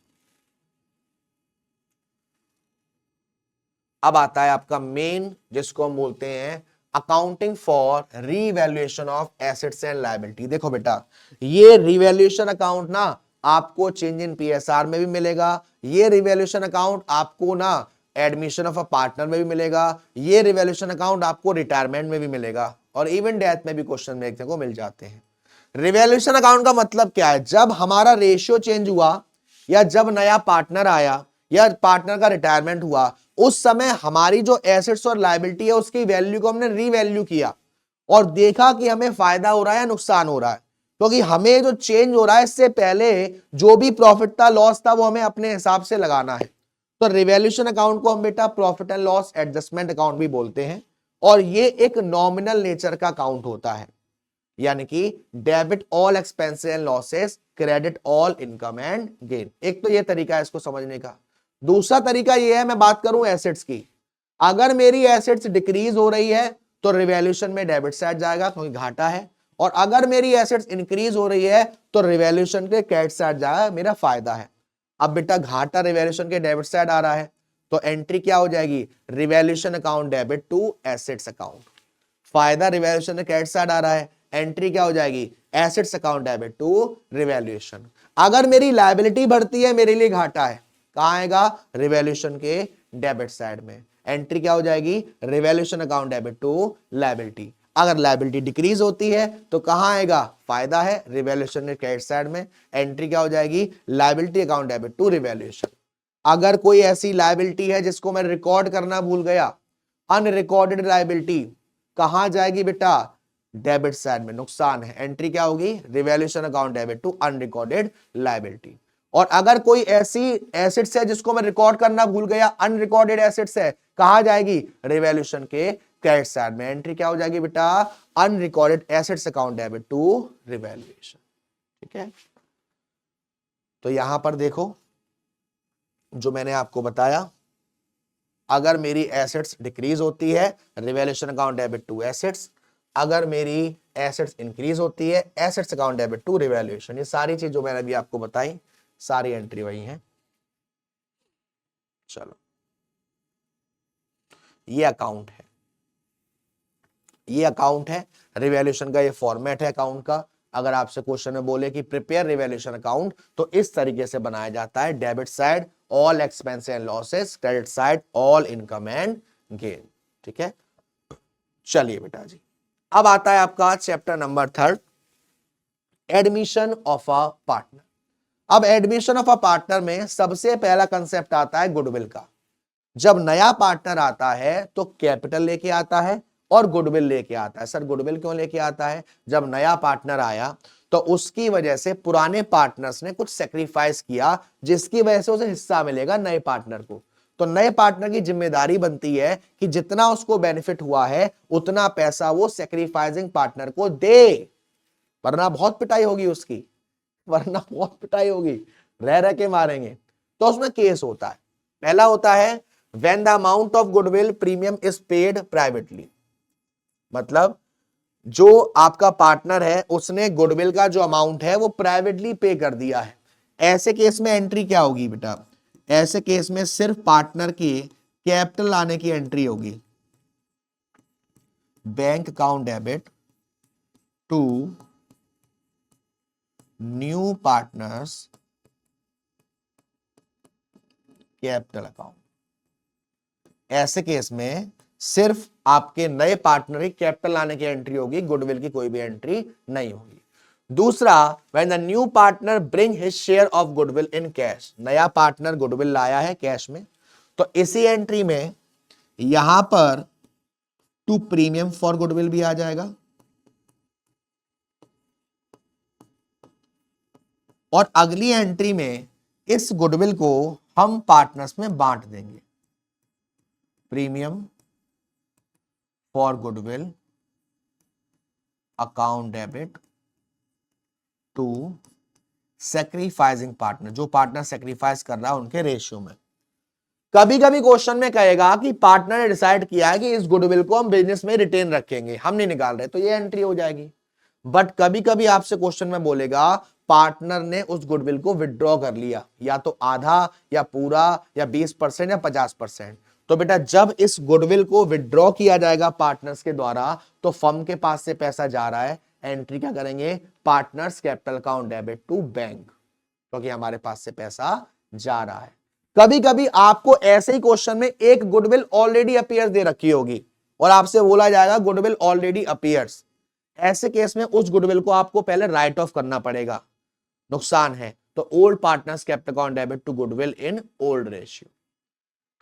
अब आता है आपका मेन, जिसको हम बोलते हैं accounting for revaluation of assets and liability. देखो बेटा ये रिवैल्यूएशन अकाउंट ना आपको चेंज इन पीएसआर में भी मिलेगा, ये रिवैल्यूएशन अकाउंट आपको ना एडमिशन ऑफ अ पार्टनर में भी मिलेगा, ये रिवैल्यूएशन अकाउंट आपको रिटायरमेंट में भी मिलेगा, और इवन डेथ में भी क्वेश्चन देखने को मिल जाते हैं। रिवैल्यूएशन अकाउंट का मतलब क्या है, जब हमारा रेशियो चेंज हुआ या जब नया पार्टनर आया या पार्टनर का रिटायरमेंट हुआ, उस समय हमारी जो एसेट्स और लायबिलिटी है उसकी वैल्यू को हमने रीवैल्यू किया और देखा कि हमें फायदा हो रहा है या नुकसान हो रहा है, क्योंकि हमें जो चेंज हो रहा है इससे पहले जो भी प्रॉफिट था लॉस था वो हमें अपने हिसाब से लगाना है। तो रिवैल्यूएशन अकाउंट को हम बेटा profit and loss adjustment account भी बोलते हैं और ये एक नॉमिनल नेचर का अकाउंट होता है, यानी कि debit all expenses and losses, credit all income and gain. एक तो ये तरीका है इसको समझने का। दूसरा तरीका ये है, मैं बात करूं एसेट्स की, अगर मेरी एसेट्स डिक्रीज हो रही है तो रिवैल्यूएशन में डेबिट साइड जाएगा क्योंकि घाटा है, और अगर मेरी एसेट्स इंक्रीज हो रही है तो रिवैल्यूएशन के क्रेडिट साइड जाएगा, मेरा फायदा है। अब बेटा घाटा रिवैल्यूएशन के डेबिट साइड आ रहा है तो एंट्री क्या हो जाएगी, revaluation account debit to assets account. फायदा रिवैल्यूएशन के क्रेडिट साइड आ रहा है, एंट्री क्या हो जाएगी, assets account debit to revaluation. अगर मेरी लायबिलिटी बढ़ती है मेरे लिए घाटा है, कहां आएगा, रिवैल्यूएशन के डेबिट साइड में, एंट्री क्या हो जाएगी, revaluation account debit to liability. अगर लायबिलिटी डिक्रीज होती है तो कहां आएगा, फायदा है, रिवैल्यूएशन के क्रेडिट साइड में, एंट्री क्या हो जाएगी, liability account debit to revaluation. अगर कोई ऐसी लायबिलिटी है जिसको मैं रिकॉर्ड करना भूल गया, अनरिकॉर्डेड लायबिलिटी, कहां जाएगी बेटा, डेबिट साइड में, नुकसान है, एंट्री क्या होगी, revaluation account debit to unrecorded liability. और अगर कोई ऐसी एसेट्स है जिसको मैं रिकॉर्ड करना भूल गया, अनरिकॉर्डेड एसेट्स है, कहां जाएगी, रिवैल्यूएशन के क्रेडिट साइड में, एंट्री क्या हो जाएगी बेटा, unrecorded assets account debit to revaluation. ठीक है, तो यहां पर देखो जो मैंने आपको बताया, अगर मेरी एसेट्स डिक्रीज होती है revaluation account debit to assets, अगर मेरी एसेट्स इंक्रीज होती है assets account debit to revaluation. ये सारी चीज जो मैंने अभी आपको बताई सारी एंट्री वही है। चलो, ये अकाउंट है, ये अकाउंट है, रिवैल्यूएशन का ये फॉर्मेट है अकाउंट का। अगर आपसे क्वेश्चन में बोले कि प्रिपेयर रिवैल्यूएशन अकाउंट, तो इस तरीके से बनाया जाता है, debit side all expense and losses, credit side all income and gain. ठीक है, चलिए बेटा जी, अब आता है आपका chapter number 3, admission of a partner. अब एडमिशन ऑफ अ पार्टनर में सबसे पहला कंसेप्ट आता है गुडविल का। जब नया पार्टनर आता है तो कैपिटल लेके आता है और गुडविल लेके आता है। सर गुडविल क्यों लेके आता है, जब नया पार्टनर आया तो उसकी वजह से पुराने पार्टनर्स ने कुछ सेक्रीफाइस किया जिसकी वजह से उसे हिस्सा मिलेगा नए पार्टनर को। तो नए पार्टनर की जिम्मेदारी बनती है कि जितना उसको बेनिफिट हुआ है उतना पैसा वो सेक्रीफाइसिंग पार्टनर को दे, वरना बहुत पिटाई होगी उसकी, वरना बहुत पिटाई होगी, रह रह के मारेंगे। तो उसमें केस होता है, पहला होता है when the amount of goodwill premium is paid privately, मतलब जो आपका पार्टनर है उसने गुडविल का जो अमाउंट है वो प्राइवेटली पे कर दिया है। ऐसे केस में एंट्री क्या होगी बेटा, ऐसे केस में सिर्फ पार्टनर की कैपिटल लाने की एंट्री होगी, bank account debit to new partners capital account. ऐसे केस में सिर्फ आपके नए पार्टनर की कैपिटल लाने की एंट्री होगी, गुडविल की कोई भी एंट्री नहीं होगी। दूसरा, when the new partner bring his share of goodwill in cash, नया पार्टनर गुडविल लाया है कैश में, तो इसी एंट्री में यहां पर टू प्रीमियम फॉर गुडविल भी आ जाएगा और अगली एंट्री में इस गुडविल को हम पार्टनर्स में बांट देंगे, premium for goodwill account debit to sacrificing partner, जो पार्टनर सेक्रीफाइस कर रहा है उनके रेशियो में। कभी कभी क्वेश्चन में कहेगा कि पार्टनर ने डिसाइड किया है कि इस गुडविल को हम बिजनेस में रिटेन रखेंगे, हम नहीं निकाल रहे, तो ये एंट्री हो जाएगी। बट कभी कभी आपसे क्वेश्चन में बोलेगा पार्टनर ने उस गुडविल को विड्रॉ कर लिया, या तो आधा या पूरा या 20% या 50%, तो बेटा जब इस गुडविल को विड्रॉ किया जाएगा पार्टनर्स के द्वारा तो फर्म के पास से पैसा जा रहा है, एंट्री क्या करेंगे, partners capital account debit to bank, क्योंकि हमारे पास से पैसा जा रहा है। कभी कभी आपको ऐसे ही क्वेश्चन में एक गुडविल ऑलरेडी अपीयर्स दे रखी होगी और आपसे बोला जाएगा गुडविल ऑलरेडी अपीयर्स, ऐसे केस में उस गुडविल को आपको पहले राइट ऑफ करना पड़ेगा, नुकसान है, तो old partners capital account debit to goodwill in old ratio.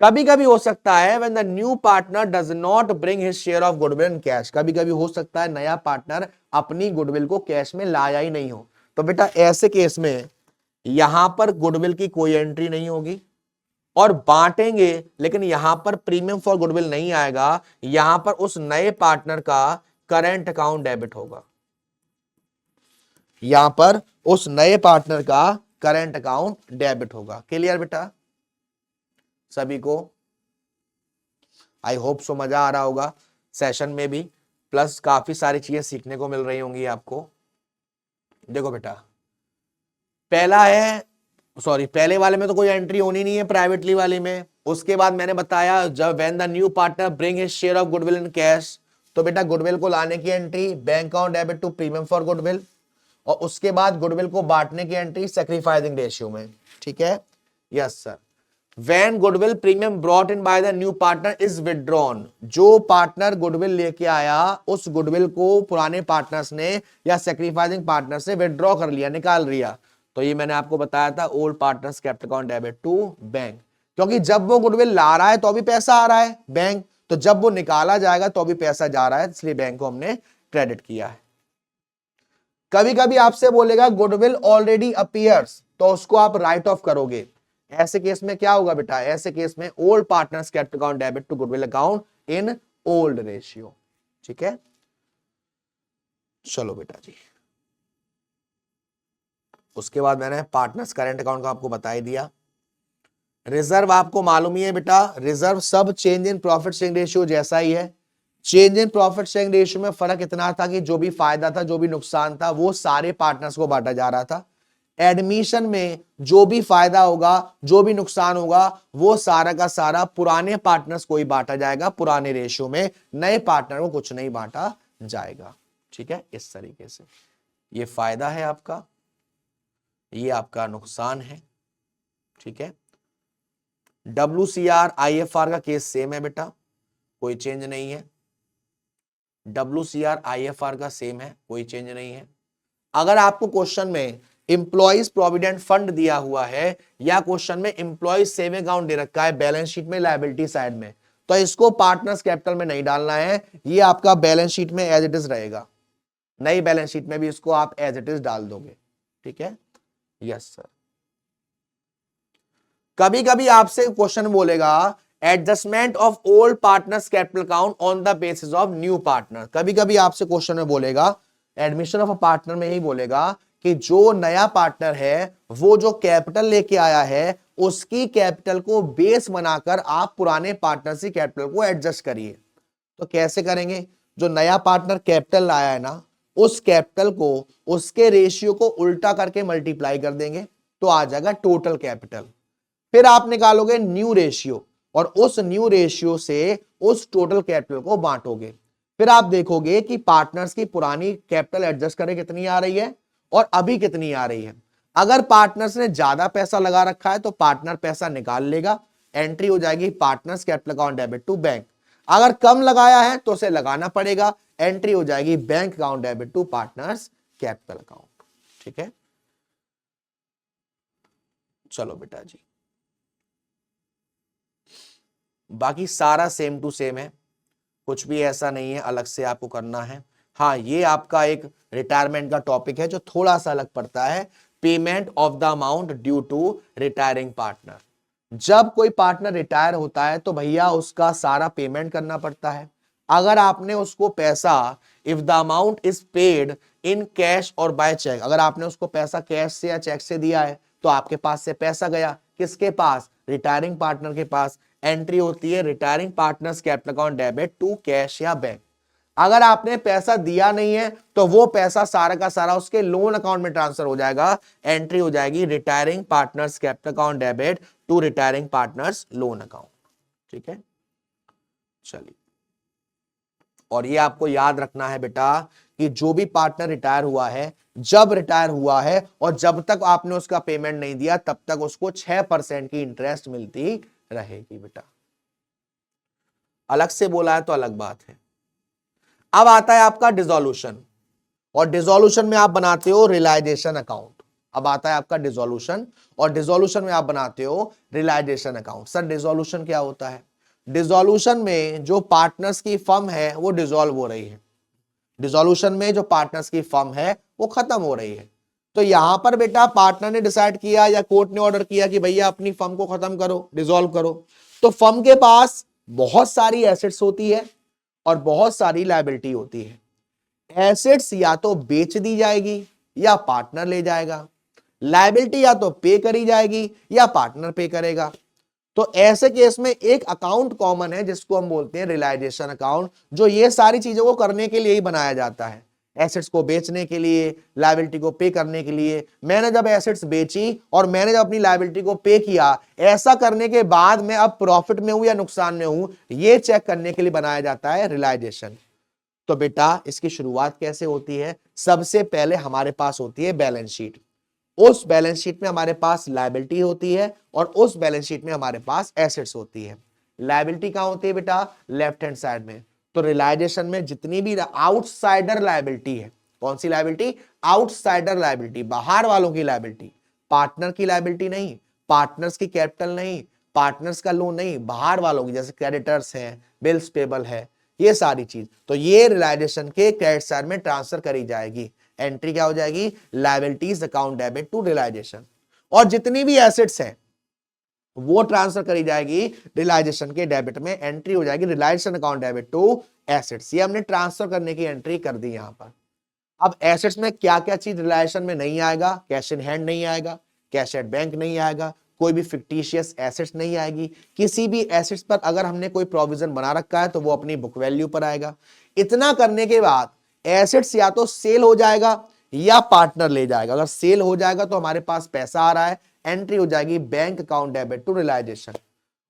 कभी कभी हो सकता है when the new partner does not bring his share of goodwill in cash, कभी कभी हो सकता है नया पार्टनर अपनी गुडविल को कैश में लाया ही नहीं हो, तो बेटा ऐसे केस में यहां पर गुडविल की कोई एंट्री नहीं होगी और बांटेंगे, लेकिन यहां पर प्रीमियम फॉर गुडविल नहीं आएगा, यहां पर उस नए पार्टनर का करंट अकाउंट डेबिट होगा, यहां पर उस नए पार्टनर का करंट अकाउंट डेबिट होगा। क्लियर बेटा सभी को? आई होप सो मजा आ रहा होगा सेशन में भी, प्लस काफी सारी चीजें सीखने को मिल रही होंगी आपको। देखो बेटा पहला है, सॉरी पहले वाले में तो कोई एंट्री होनी नहीं है प्राइवेटली वाली में। उसके बाद मैंने बताया जब when the new partner bring his share of goodwill in cash, तो बेटा गुडविल को लाने की entry bank account debit to premium for goodwill, और उसके बाद गुडविल को बांटने की एंट्री सैक्रिफाइसिंग रेशियो में। ठीक है, yes sir. When goodwill premium brought in by the new partner is withdrawn, जो पार्टनर गुडविल लेके आया उस गुडविल को पुराने पार्टनर्स ने या सैक्रिफाइसिंग पार्टनर से विड्रॉ कर लिया, निकाल लिया, तो ये मैंने आपको बताया था old partners capital account debit to bank, क्योंकि जब वो गुडविल ला रहा है तो अभी पैसा आ रहा है बैंक, तो जब वो निकाला जाएगा तो अभी पैसा जा रहा है, इसलिए बैंक को हमने क्रेडिट किया है। कभी कभी आपसे बोलेगा गुडविल ऑलरेडी अपीयर्स, तो उसको आप राइट ऑफ करोगे। ऐसे केस में क्या होगा बेटा, ऐसे केस में old partners capital account debit to goodwill account in old ratio. ठीक है, चलो बेटा जी। उसके बाद मैंने पार्टनर्स करंट अकाउंट का आपको बता ही दिया। रिजर्व आपको मालूम ही है बेटा, रिजर्व सब change in profit sharing ratio जैसा ही है। Change in profit sharing ratio में फर्क इतना था कि जो भी फायदा था जो भी नुकसान था वो सारे पार्टनर्स को बांटा जा रहा था। एडमिशन में जो भी फायदा होगा जो भी नुकसान होगा वो सारा का सारा पुराने पार्टनर्स को ही बांटा जाएगा, पुराने रेशियो में, नए पार्टनर को कुछ नहीं बांटा जाएगा। ठीक है, इस तरीके से ये फायदा है आपका, ये आपका नुकसान है। ठीक है, WCR IFR का केस सेम है बेटा, कोई चेंज नहीं है। WCR IFR का सेम है, कोई चेंज नहीं है। अगर आपको क्वेश्चन में इंप्लॉइज प्रोविडेंट फंड दिया हुआ है या क्वेश्चन में इंप्लॉइज सेविंग अकाउंट दे रखा है बैलेंस शीट में लायबिलिटी साइड में, तो इसको पार्टनर्स कैपिटल में नहीं डालना है, ये आपका बैलेंस शीट में एज इट इज रहेगा, नई बैलेंस शीट में भी इसको आप एज इट इज डाल दोगे। ठीक है, यस सर। कभी कभी आपसे क्वेश्चन बोलेगा adjustment of old partners capital account on the basis of new partner, कभी कभी आपसे क्वेश्चन में बोलेगा एडमिशन ऑफ अ पार्टनर में ही बोलेगा कि जो नया पार्टनर है वो जो कैपिटल लेके आया है उसकी कैपिटल को बेस बनाकर आप पुराने पार्टनर की कैपिटल को एडजस्ट करिए। तो कैसे करेंगे, जो नया पार्टनर कैपिटल लाया है ना उस कैपिटल को उसके रेशियो को उल्टा करके मल्टीप्लाई कर देंगे तो आ जाएगा टोटल कैपिटल, फिर आप निकालोगे न्यू रेशियो और उस न्यू रेशियो से उस टोटल कैपिटल को बांटोगे, फिर आप देखोगे कि पार्टनर्स की पुरानी कैपिटल एडजस्ट करे कितनी आ रही है और अभी कितनी आ रही है। अगर पार्टनर्स ने ज्यादा पैसा लगा रखा है तो पार्टनर पैसा निकाल लेगा, एंट्री हो जाएगी partners capital account debit to bank. अगर कम लगाया है तो उसे लगाना पड़ेगा, एंट्री हो जाएगी bank account debit to partners capital account. ठीक है, चलो बेटा जी, बाकी सारा सेम टू सेम है, कुछ भी ऐसा नहीं है अलग से आपको करना है। हाँ, ये आपका एक रिटायरमेंट का टॉपिक है जो थोड़ा सा अलग पड़ता है, payment of the amount due to retiring partner. जब कोई पार्टनर रिटायर होता है तो भैया उसका सारा पेमेंट करना पड़ता है। अगर आपने उसको पैसा, if the amount is paid in cash और बाय चेक, अगर आपने उसको पैसा कैश से या चेक से दिया है तो आपके पास से पैसा गया किसके पास, रिटायरिंग पार्टनर के पास, एंट्री होती है retiring partners capital account debit to cash या बैंक। अगर आपने पैसा दिया नहीं है तो वो पैसा सारा का सारा उसके लोन अकाउंट में ट्रांसफर हो जाएगा, एंट्री हो जाएगी retiring partners capital account debit to retiring partners loan account. ठीक है, चलिए, और ये आपको याद रखना है बेटा कि जो भी पार्टनर रिटायर हुआ है, जब रिटायर हुआ है और जब तक आपने उसका पेमेंट नहीं दिया तब तक उसको 6% की इंटरेस्ट मिलती रहेगी बेटा। अलग से बोला है तो अलग बात है। अब आता है आपका डिसोल्यूशन, और डिसोल्यूशन में आप बनाते हो रियलाइजेशन अकाउंट। अब आता है आपका डिसोल्यूशन, और डिसोल्यूशन में आप बनाते हो रियलाइजेशन अकाउंट। सर डिसोल्यूशन क्या होता है? डिसोल्यूशन में जो पार्टनर्स की फर्म है वो डिसॉल्व हो रही है, डिसोल्यूशन में जो पार्टनर्स की फर्म है वो खत्म हो रही है। तो यहां पर बेटा पार्टनर ने डिसाइड किया या कोर्ट ने ऑर्डर किया कि भैया अपनी फर्म को खत्म करो, डिसॉल्व करो, तो फर्म के पास बहुत सारी एसेट्स होती है और बहुत सारी लायबिलिटी होती है। एसेट्स या तो बेच दी जाएगी या पार्टनर ले जाएगा, लायबिलिटी या तो पे करी जाएगी या पार्टनर पे करेगा। तो ऐसे केस में एक अकाउंट कॉमन है जिसको हम बोलते हैं रियलाइजेशन अकाउंट, जो ये सारी चीजों को करने के लिए ही बनाया जाता है, एसेट्स को बेचने के लिए, लायबिलिटी को पे करने के लिए। मैंने जब एसेट्स बेची और मैंने जब अपनी लायबिलिटी को पे किया, ऐसा करने के बाद मैं अब प्रॉफिट में हूं या नुकसान में हूं, ये चेक करने के लिए बनाया जाता है रियलाइजेशन। तो बेटा इसकी शुरुआत कैसे होती है? सबसे पहले हमारे पास होती है बैलेंस शीट, उस बैलेंस शीट में हमारे पास लायबिलिटी होती है और उस बैलेंस शीट में हमारे पास एसेट्स होती है। लायबिलिटी कहां होती है बेटा? लेफ्ट हैंड साइड में। तो रियलाइजेशन में जितनी भी आउटसाइडर लायबिलिटी है, कौन सी लायबिलिटी? आउटसाइडर लायबिलिटी, बाहर वालों की लायबिलिटी, पार्टनर की लायबिलिटी नहीं, पार्टनर्स की कैपिटल नहीं, पार्टनर्स का लोन नहीं, बाहर वालों की, जैसे क्रेडिटर्स हैं, बिल्स पेबल है, ये सारी चीज, तो ये रियलाइजेशन के क्रेडिट साइड में ट्रांसफर करी जाएगी। एंट्री क्या हो जाएगी? Liabilities account debit to realisation. और जितनी भी एसेट्स हैं वो ट्रांसफर करी जाएगी रियलाइजेशन के डेबिट में, एंट्री हो जाएगी realisation account debit to assets. ये हमने ट्रांसफर करने की एंट्री कर दी यहां पर। अब एसेट्स में क्या क्या चीज रियलाइजेशन में नहीं आएगा? कैश इन हैंड नहीं आएगा, कैश एट बैंक नहीं आएगा, कोई भी फिक्टिशियस एसेट्स नहीं आएगी। किसी भी एसेट्स पर अगर हमने कोई प्रोविजन बना रखा है तो वो अपनी बुक वैल्यू पर आएगा। इतना करने के बाद एसेट्स या तो सेल हो जाएगा या पार्टनर ले जाएगा। अगर सेल हो जाएगा तो हमारे पास पैसा आ रहा है, एंट्री हो जाएगी bank account debit to realisation.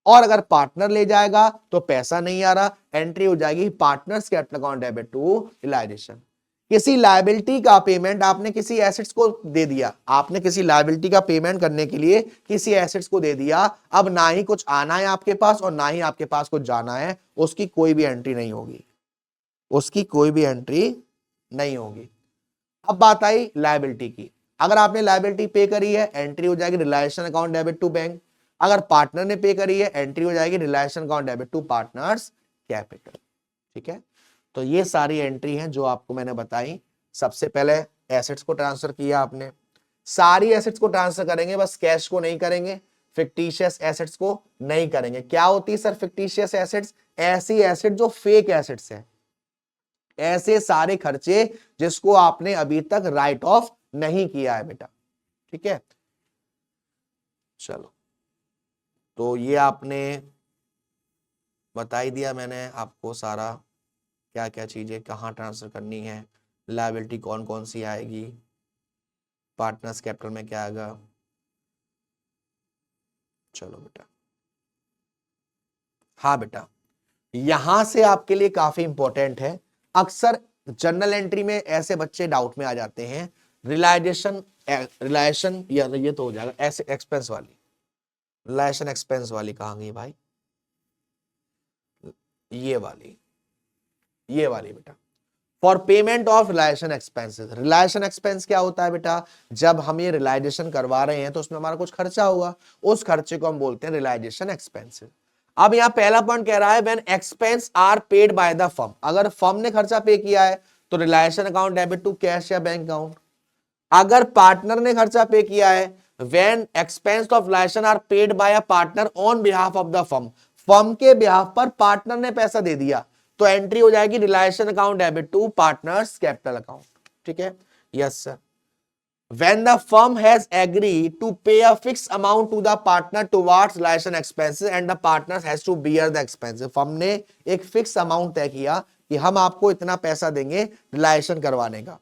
और अगर पार्टनर ले जाएगा तो पैसा नहीं आ रहा, एंट्री हो जाएगी partners capital account debit to realisation. किसी लायबिलिटी का पेमेंट आपने किसी एसेट्स को दे दिया, आपने किसी लायबिलिटी का पेमेंट करने के लिए किसी एसेट्स को दे दिया, अब ना ही कुछ आना है आपके पास और ना ही आपके पास कुछ जाना है, उसकी कोई भी एंट्री नहीं होगी, उसकी कोई भी एंट्री नहीं होगी। अब बात आई लायबिलिटी की। अगर आपने लायबिलिटी पे करी है, एंट्री हो जाएगी realisation account debit to bank. अगर पार्टनर ने पे करी है, एंट्री हो जाएगी realisation account debit to partners capital. ठीक है, तो ये सारी एंट्री हैं जो आपको मैंने बताई। सबसे पहले एसेट्स को ट्रांसफर किया आपने, सारी एसेट्स को ट्रांसफर करेंगे, बस कैश को नहीं करेंगे, फिक्टिशियस एसेट्स को नहीं करेंगे। क्या होती है सर फिक्टिशियस एसेट्स? ऐसी एसेट जो फेक एसेट्स है, ऐसे सारे खर्चे जिसको आपने अभी तक राइट ऑफ नहीं किया है बेटा। ठीक है, चलो तो ये आपने बता ही दिया मैंने आपको सारा, क्या क्या चीजें कहाँ ट्रांसफर करनी है, लायबिलिटी कौन कौन सी आएगी, पार्टनर्स कैपिटल में क्या आएगा। चलो बेटा, हाँ बेटा, यहां से आपके लिए काफी इंपॉर्टेंट है। अक्सर जर्नल एंट्री में ऐसे बच्चे डाउट में आ जाते हैं, रिलायशन या ये तो हो जाएगा ऐसे एक्सपेंस वाली, रिलायशन एक्सपेंस वाली कहाँ गई भाई? ये वाली बेटा, for payment of realisation expenses. Realisation expense क्या होता है बेटा? जब हम ये रियलाइजेशन करवा रहे हैं तो उसमें हमारा कुछ खर्चा होगा, उस खर्चे को हम बोलते हैं रियलाइजेशन एक्सपेंसेस। अब यहां पहला पॉइंट कह रहा है when expense are paid by the firm. अगर फर्म ने खर्चा पे किया है तो realisation account debit to cash या बैंक अकाउंट। अगर पार्टनर ने खर्चा पे किया है, when expense of realisation are paid by a partner on behalf of the firm, firm के बिहाफ पर पार्टनर ने पैसा दे दिया, तो एंट्री हो जाएगी realisation account debit to partners capital account. ठीक है, yes sir. When the firm has agreed to pay a fixed amount to the partner towards relation expenses and the partner has to bear the expenses, firm ने एक fix amount तय किया कि हम आपको इतना पैसा देंगे रिलेशन करवाने का,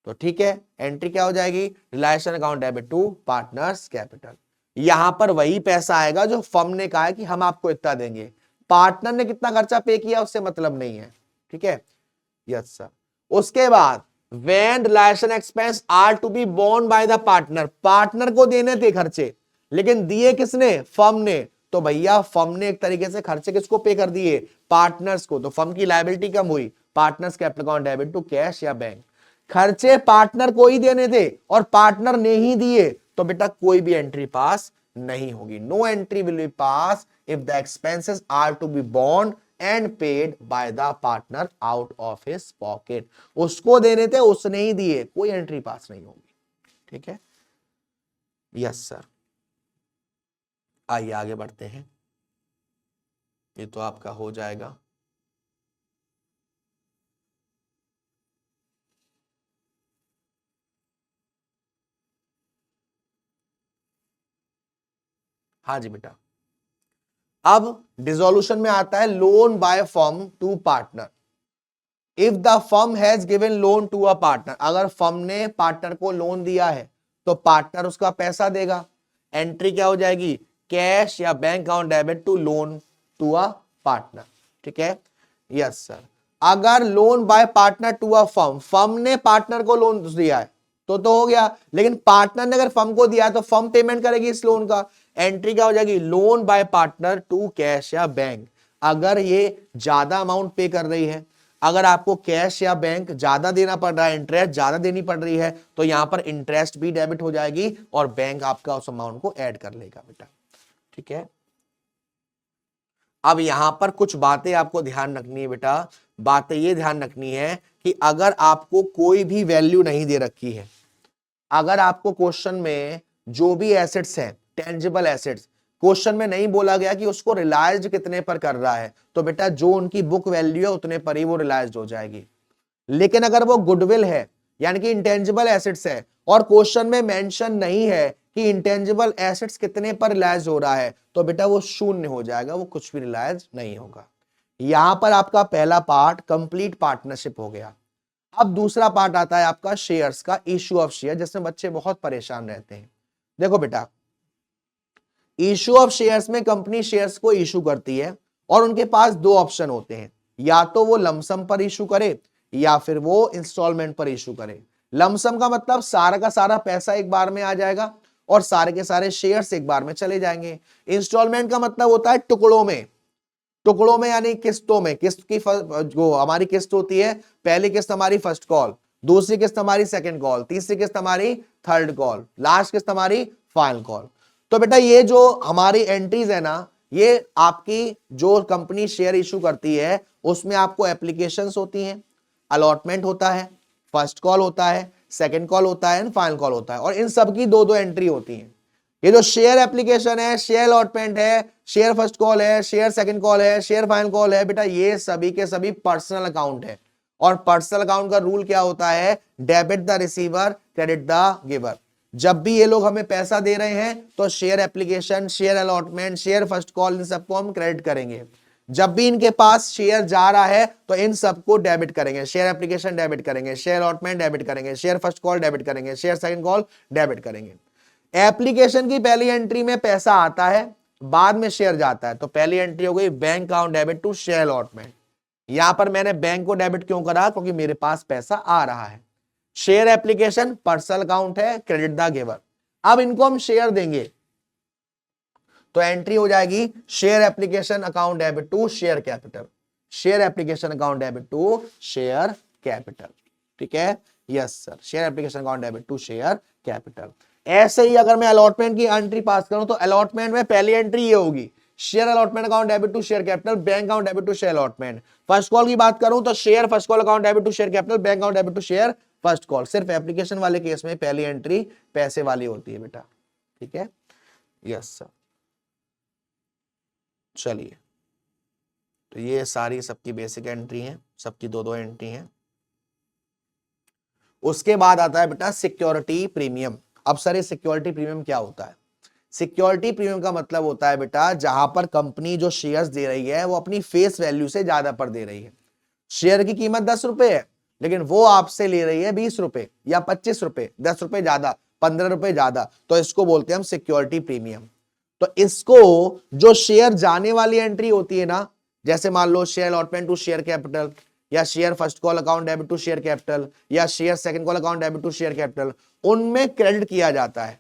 तो ठीक है, एंट्री क्या हो जाएगी? Realisation account debit to partners capital. यहां पर वही पैसा आएगा जो फर्म ने कहा है कि हम आपको इतना देंगे, पार्टनर ने कितना खर्चा पे किया उससे मतलब नहीं है। ठीक है, यस सर। उसके बाद when relation expense are to be borne by the partner, partner को देने थे खर्चे लेकिन दिए किसने? फर्म ने। तो भैया फर्म ने एक तरीके से खर्चे किसको पे कर दिए? पार्टनर्स को। तो फर्म की लायबिलिटी कम हुई, partners capital account debit to cash या बैंक। खर्चे पार्टनर को ही देने थे और पार्टनर ने ही दिए, तो बेटा कोई भी एंट्री पास नहीं होगी। No entry will be pass if the expenses are to be borne and paid by the partner out of his pocket. उसको देने थे, उसने ही दिए, कोई एंट्री पास नहीं होगी। ठीक है, यस सर। आइए आगे बढ़ते हैं, ये तो आपका हो जाएगा। हाँ जी बेटा, अब डिसोल्यूशन में आता है loan by firm to partner. If the firm has given loan to a partner, अगर फर्म ने पार्टनर को लोन दिया है तो पार्टनर उसका पैसा देगा। एंट्री क्या हो जाएगी, कैश या bank account debit to loan to a partner. ठीक है, यस सर। अगर loan by partner to a firm, firm ने पार्टनर को लोन दिया है तो हो गया, लेकिन पार्टनर ने अगर फर्म को दिया है तो फर्म पेमेंट करेगी इस लोन का। एंट्री क्या हो जाएगी, loan by partner to cash या बैंक। अगर ये ज्यादा अमाउंट पे कर रही है, अगर आपको कैश या बैंक ज्यादा देना पड़ रहा है, इंटरेस्ट ज्यादा देनी पड़ रही है, तो यहां पर इंटरेस्ट भी डेबिट हो जाएगी और बैंक आपका उस अमाउंट को ऐड कर लेगा बेटा। ठीक है, अब यहां पर कुछ बातें आपको ध्यान रखनी है बेटा। बातें ये ध्यान रखनी है कि अगर आपको कोई भी वैल्यू नहीं दे रखी है, अगर आपको क्वेश्चन में जो भी एसेट्स हैं, टेंजिबल एसेट्स, क्वेश्चन में नहीं बोला गया कि उसको रिलाइज्ड कितने पर कर रहा है, तो बेटा जो उनकी बुक वैल्यू है उतने पर ही वो रिलाइज्ड हो जाएगी। लेकिन अगर वो गुडविल है यानी कि इंटेंजिबल एसेट्स है और क्वेश्चन में मेंशन नहीं है कि इंटेंजिबल एसेट्स कितने पर रिलाइज हो रहा है, तो बेटा वो शून्य हो जाएगा, वो कुछ भी रिलाइज नहीं होगा। यहां पर आपका पहला पार्ट कंप्लीट पार्टनरशिप हो गया। अब दूसरा पार्ट आता है आपका शेयर्स का, इश्यू ऑफ शेयर, जिसमें बच्चे बहुत परेशान रहते हैं। देखो बेटा, इश्यू ऑफ शेयर्स में कंपनी शेयर्स को इश्यू करती है और उनके पास दो ऑप्शन होते हैं, या तो वो लमसम पर इश्यू करे या फिर वो इंस्टॉलमेंट पर इश्यू करे। लमसम का मतलब सारा का सारा पैसा एक बार में आ जाएगा और सारे के सारे शेयर्स एक बार में चले जाएंगे। इंस्टॉलमेंट का मतलब होता है टुकड़ों में, टुकड़ों में यानी किस्तों में। किस्त की जो हमारी किस्त होती है, पहली किस्त हमारी फर्स्ट कॉल, दूसरी किस्त हमारी सेकंड कॉल, तीसरी किस्त हमारी थर्ड कॉल, लास्ट किस्त हमारी फाइनल कॉल। तो बेटा ये जो हमारी एंट्रीज है ना, ये आपकी जो कंपनी शेयर इशू करती है उसमें आपको एप्लीकेशंस होती हैं, अलॉटमेंट होता है, फर्स्ट कॉल होता है, सेकंड कॉल होता है एंड फाइनल कॉल होता है, और इन सब की दो दो एंट्री होती है। ये जो शेयर एप्लीकेशन है, शेयर अलॉटमेंट है, शेयर फर्स्ट कॉल है, शेयर सेकंड कॉल है, शेयर फाइनल कॉल है, बेटा ये सभी के सभी पर्सनल अकाउंट है। और पर्सनल अकाउंट का रूल क्या होता है, debit the receiver credit the giver. जब भी ये लोग हमें पैसा दे रहे हैं तो share application, share allotment, share first call, इन सबको हम क्रेडिट करेंगे। जब भी इनके पास शेयर जा रहा है तो इन सबको डेबिट करेंगे। शेयर एप्लीकेशन डेबिट करेंगे, शेयर अलॉटमेंट डेबिट करेंगे, शेयर फर्स्ट कॉल डेबिट करेंगे, शेयर सेकंड कॉल डेबिट करेंगे। एप्लीकेशन की पहली एंट्री में पैसा आता है, बाद में शेयर जाता है, तो पहली एंट्री हो गई bank account debit to share allotment. यहां पर मैंने बैंक को डेबिट क्यों करा, क्योंकि मेरे पास पैसा आ रहा है। शेयर एप्लीकेशन पर्सनल अकाउंट है, क्रेडिट द गिवर। अब इनको हम शेयर देंगे तो एंट्री हो जाएगी share application account debit to share capital, share application account debit to share capital. ठीक है, yes sir, share application account debit to share capital. ऐसे ही अगर मैं अलॉटमेंट की एंट्री पास करूं तो अलॉटमेंट में पहली एंट्री ये होगी, share allotment account debit to share capital, bank account debit to share allotment. First call की बात करूं तो share first call account debit to share capital, bank account debit to share first call. सिर्फ application वाले case में पहली entry पैसे वाली होती है बेटा। ठीक है, यस सर। चलिए, तो ये सारी सबकी बेसिक एंट्री है, सबकी दो दो एंट्री है। उसके बाद आता है बेटा सिक्योरिटी प्रीमियम। अब सर ये सिक्योरिटी प्रीमियम क्या होता है? सिक्योरिटी प्रीमियम का मतलब होता है बेटा जहां पर कंपनी जो शेयर्स दे रही है वो अपनी फेस वैल्यू से ज्यादा पर दे रही है। शेयर की कीमत 10 रुपए है लेकिन वो आपसे ले रही है 20 रुपए या 25 रुपए, 10 रुपए ज्यादा, 15 रुपए ज्यादा, तो इसको बोलते हैं हम सिक्योरिटी प्रीमियम। तो इसको जो शेयर जाने वाली एंट्री होती है ना, जैसे मान लो share allotment to share capital, या share first call account debit to share capital, या share second call account debit to share capital, उनमें क्रेडिट किया जाता है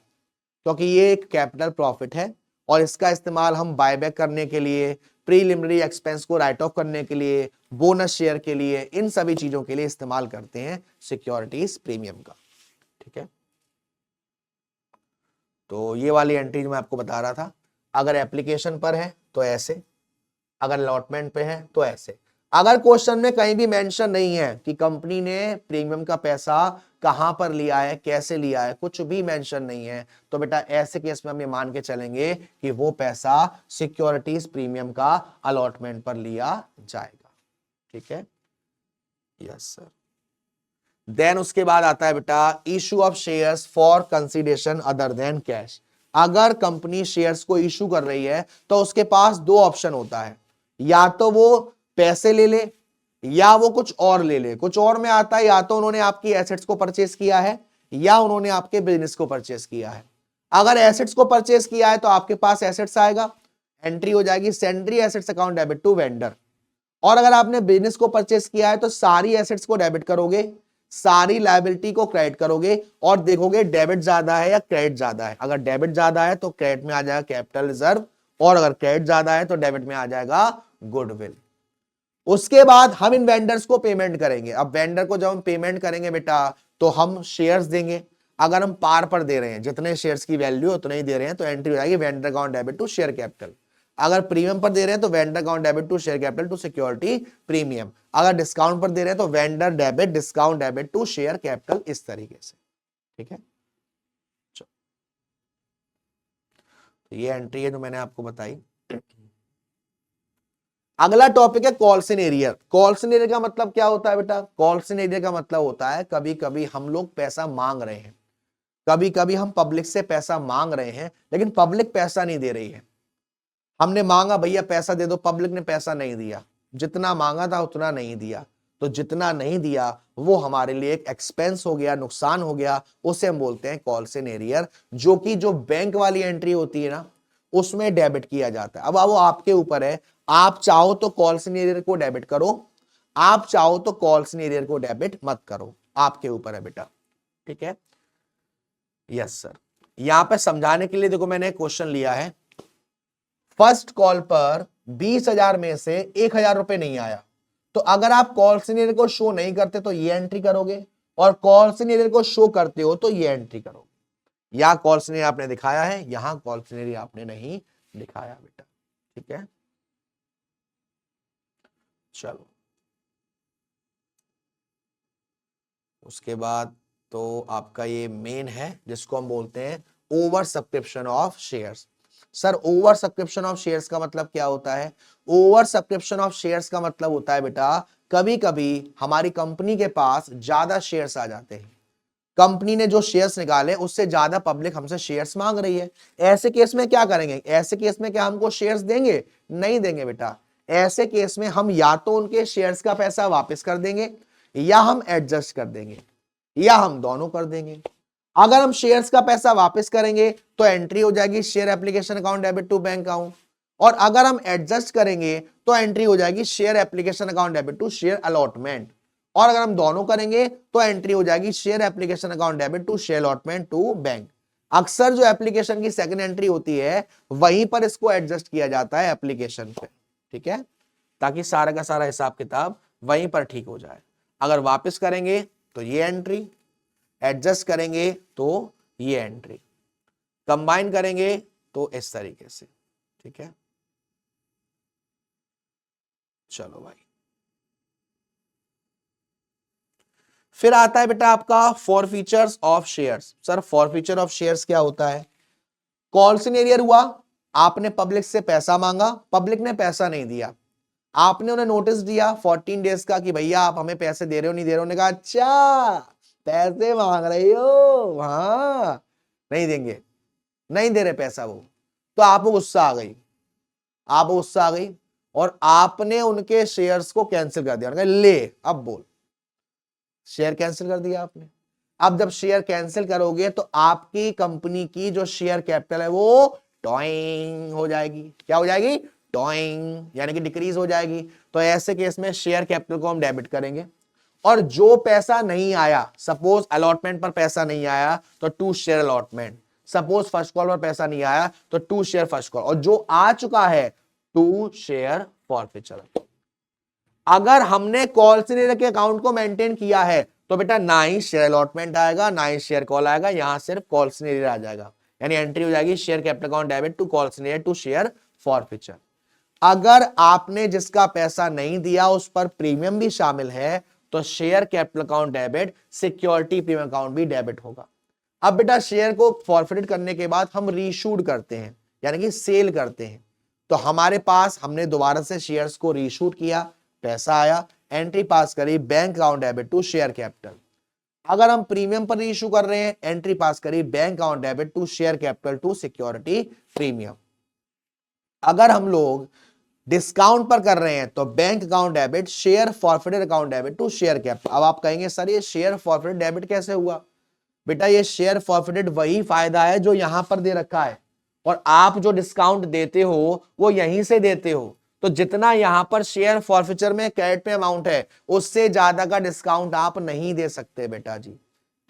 क्योंकि ये एक कैपिटल प्रॉफिट है और इसका इस्तेमाल हम बायबैक करने के लिए, प्रीलिमिनरी एक्सपेंस को राइट ऑफ करने के लिए, बोनस शेयर के लिए, इन सभी चीजों के लिए इस्तेमाल करते हैं सिक्योरिटीज प्रीमियम का। ठीक है, तो ये वाली एंट्री मैं आपको बता रहा था। अगर एप्लीकेशन पर है तो ऐसे, अगर अलॉटमेंट पे है तो ऐसे। अगर क्वेश्चन में कहीं भी मेंशन नहीं है कि कंपनी ने प्रीमियम का पैसा कहां पर लिया है, कैसे लिया है, कुछ भी मेंशन नहीं है, तो बेटा ऐसे केस में हम ये मान के चलेंगे कि वो पैसा सिक्योरिटीज प्रीमियम का अलॉटमेंट पर लिया जाएगा। ठीक है, यस सर। देन उसके बाद आता है बेटा issue of shares for consideration other than cash. अगर कंपनी शेयर्स को इशू कर रही है तो उसके पास दो ऑप्शन होता है, या तो वो पैसे ले ले या वो कुछ और ले ले। कुछ और में आता है या तो उन्होंने आपकी एसेट्स को परचेस किया है या उन्होंने आपके बिजनेस को परचेस किया है। अगर एसेट्स को परचेस किया है तो आपके पास एसेट्स आएगा, एंट्री हो जाएगी sundry assets account debit to vendor. और अगर आपने बिजनेस को परचेस किया है तो सारी एसेट्स को डेबिट करोगे, सारी लायबिलिटी को क्रेडिट करोगे और देखोगे डेबिट ज्यादा है या क्रेडिट ज्यादा है। अगर डेबिट ज्यादा है तो क्रेडिट में आ जाएगा कैपिटल रिजर्व, और अगर क्रेडिट ज्यादा है तो डेबिट में आ जाएगा गुडविल। उसके बाद हम इन वेंडर्स को पेमेंट करेंगे। अब वेंडर को जब हम पेमेंट करेंगे बेटा तो हम शेयर्स देंगे। अगर हम पार पर दे रहे हैं, जितने शेयर्स की वैल्यू उतने ही दे रहे हैं, तो एंट्री हो जाएगी vendor account debit to share capital. अगर प्रीमियम पर दे रहे हैं तो vendor account debit to share capital to security premium. अगर डिस्काउंट पर दे रहे हैं तो vendor debit discount debit to share capital, इस तरीके से। ठीक है, तो ये एंट्री है जो मैंने आपको बताई। अगला टॉपिक है कॉल सिनेरियर। कॉल सिनेरियर का मतलब क्या होता है बेटा? कॉल सिनेरियर का मतलब होता है कभी कभी हम लोग पैसा मांग रहे हैं, कभी कभी हम पब्लिक से पैसा मांग रहे हैं लेकिन पब्लिक पैसा नहीं दे रही है। हमने मांगा भैया पैसा दे दो, पब्लिक ने पैसा नहीं दिया, जितना मांगा था उतना नहीं दिया। तो जितना नहीं दिया वो हमारे लिए एक एक्सपेंस हो गया, नुकसान हो गया, उसे हम बोलते हैं कॉल सिनेरियर, जो कि जो बैंक वाली एंट्री होती है ना उसमें डेबिट किया जाता है। अब वो आपके ऊपर है, आप चाहो तो कॉल सिनेरियर को डेबिट करो, आप चाहो तो कॉल सिनेरियर को डेबिट मत करो, आपके ऊपर है बेटा। ठीक है, यस सर। यहां पे समझाने के लिए देखो मैंने क्वेश्चन लिया है, फर्स्ट कॉल पर 20,000 में से 1,000 रुपए नहीं आया, तो अगर आप कॉल सिनेरियर को शो नहीं करते तो ये एंट्री करोगे, और कॉल सिनेरियर को शो करते हो तो ये एंट्री करोगे। या कॉल सिनेरियर आपने दिखाया है, यहां कॉल सिनेरियर आपने नहीं दिखाया बेटा। ठीक है, चलो उसके बाद तो आपका ये मेन है जिसको हम बोलते हैं over subscription of shares. Sir over subscription of shares का मतलब क्या होता है? ओवर सब्सक्रिप्शन ऑफ शेयर्स का मतलब होता है बेटा कभी कभी हमारी कंपनी के पास ज्यादा शेयर्स आ जाते हैं, कंपनी ने जो शेयर्स निकाले उससे ज्यादा पब्लिक हमसे शेयर्स मांग रही है। ऐसे केस में क्या करेंगे? ऐसे केस में क्या हमको शेयर्स देंगे? नहीं देंगे बेटा। ऐसे केस में हम या तो उनके शेयर्स का पैसा वापस कर देंगे, या हम एडजस्ट कर देंगे, या हम दोनों कर देंगे। अगर हम शेयर्स का पैसा वापस करेंगे तो एंट्री हो जाएगी share application account debit to bank account, और अगर हम एडजस्ट करेंगे तो एंट्री हो जाएगी share application account debit to share allotment, और अगर हम दोनों करेंगे तो एंट्री हो जाएगी share application account debit to share allotment to bank. अक्सर जो एप्लीकेशन की सेकंड एंट्री होती है वहीं पर इसको एडजस्ट किया जाता है एप्लीकेशन पे। ठीक है, ताकि सारा का सारा हिसाब किताब वहीं पर ठीक हो जाए। अगर वापस करेंगे तो ये एंट्री, एडजस्ट करेंगे तो ये एंट्री, कंबाइन करेंगे तो इस तरीके से। ठीक है, चलो भाई। फिर आता है बेटा आपका forfeitures of shares. Sir forfeiture of shares क्या होता है? कॉल सिनेरियर हुआ, आपने पब्लिक से पैसा मांगा, पब्लिक ने पैसा नहीं दिया, आपने उन्हें नोटिस दिया 14 डेज का कि भैया आप हमें पैसे दे रहे हो नहीं दे रहे हो। उन्होंने कहा अच्छा पैसे मांग रही हो, हाँ नहीं देंगे, नहीं दे रहे पैसा वो, तो आपको गुस्सा आ गई, आपको गुस्सा आ गई और आपने उनके शेयर्स को कैंसिल कर दिया। ले अब बोल, शेयर कैंसिल कर दिया आपने। अब जब शेयर कैंसिल करोगे तो आपकी कंपनी की जो शेयर कैपिटल है वो टॉइंग हो जाएगी। क्या हो जाएगी? टॉइंग, यानी कि डिक्रीज हो जाएगी। तो ऐसे केस में शेयर कैपिटल को हम डेबिट करेंगे, और जो पैसा नहीं आया, सपोज अलॉटमेंट पर पैसा नहीं आया तो 2 share allotment, suppose first call पर पैसा नहीं आया तो 2 शेयर फर्स्ट कॉल, और जो आ चुका है टू शेयर फॉरफिचर। अगर हमने कॉल्सनरी के अकाउंट को मेंटेन किया है तो बेटा ना ही शेयर अलॉटमेंट आएगा ना ही शेयर कॉल आएगा, यहां सिर्फ कॉल्सनरी आ जाएगा, यानी एंट्री हो जाएगी share capital account debit to calls in arrear to share forfeiture. अगर आपने जिसका पैसा नहीं दिया उस पर प्रीमियम भी शामिल है तो share capital account debit security premium account भी डेबिट होगा। अब बेटा शेयर को फॉरफिट करने के बाद हम रीशूड करते हैं यानी कि सेल करते हैं, तो हमारे पास हमने दोबारा से शेयर्स को रीशूड किया, पैसा आया, एंट्री पास करी bank account debit to share capital. अगर हम प्रीमियम पर इशू कर रहे हैं एंट्री पास करी bank account debit to share capital to security premium. अगर हम लोग डिस्काउंट पर कर रहे हैं तो bank account debit share forfeited account debit to share capital. अब आप कहेंगे सर ये शेयर फॉरफिटेड डेबिट कैसे हुआ? बेटा ये शेयर फॉरफिटेड वही फायदा है जो यहां पर दे रखा है, और आप जो डिस्काउंट देते हो वो यहीं से देते हो, तो जितना यहां पर शेयर फॉरफिचर में क्रेडिट पे अमाउंट है उससे ज्यादा का डिस्काउंट आप नहीं दे सकते बेटा जी,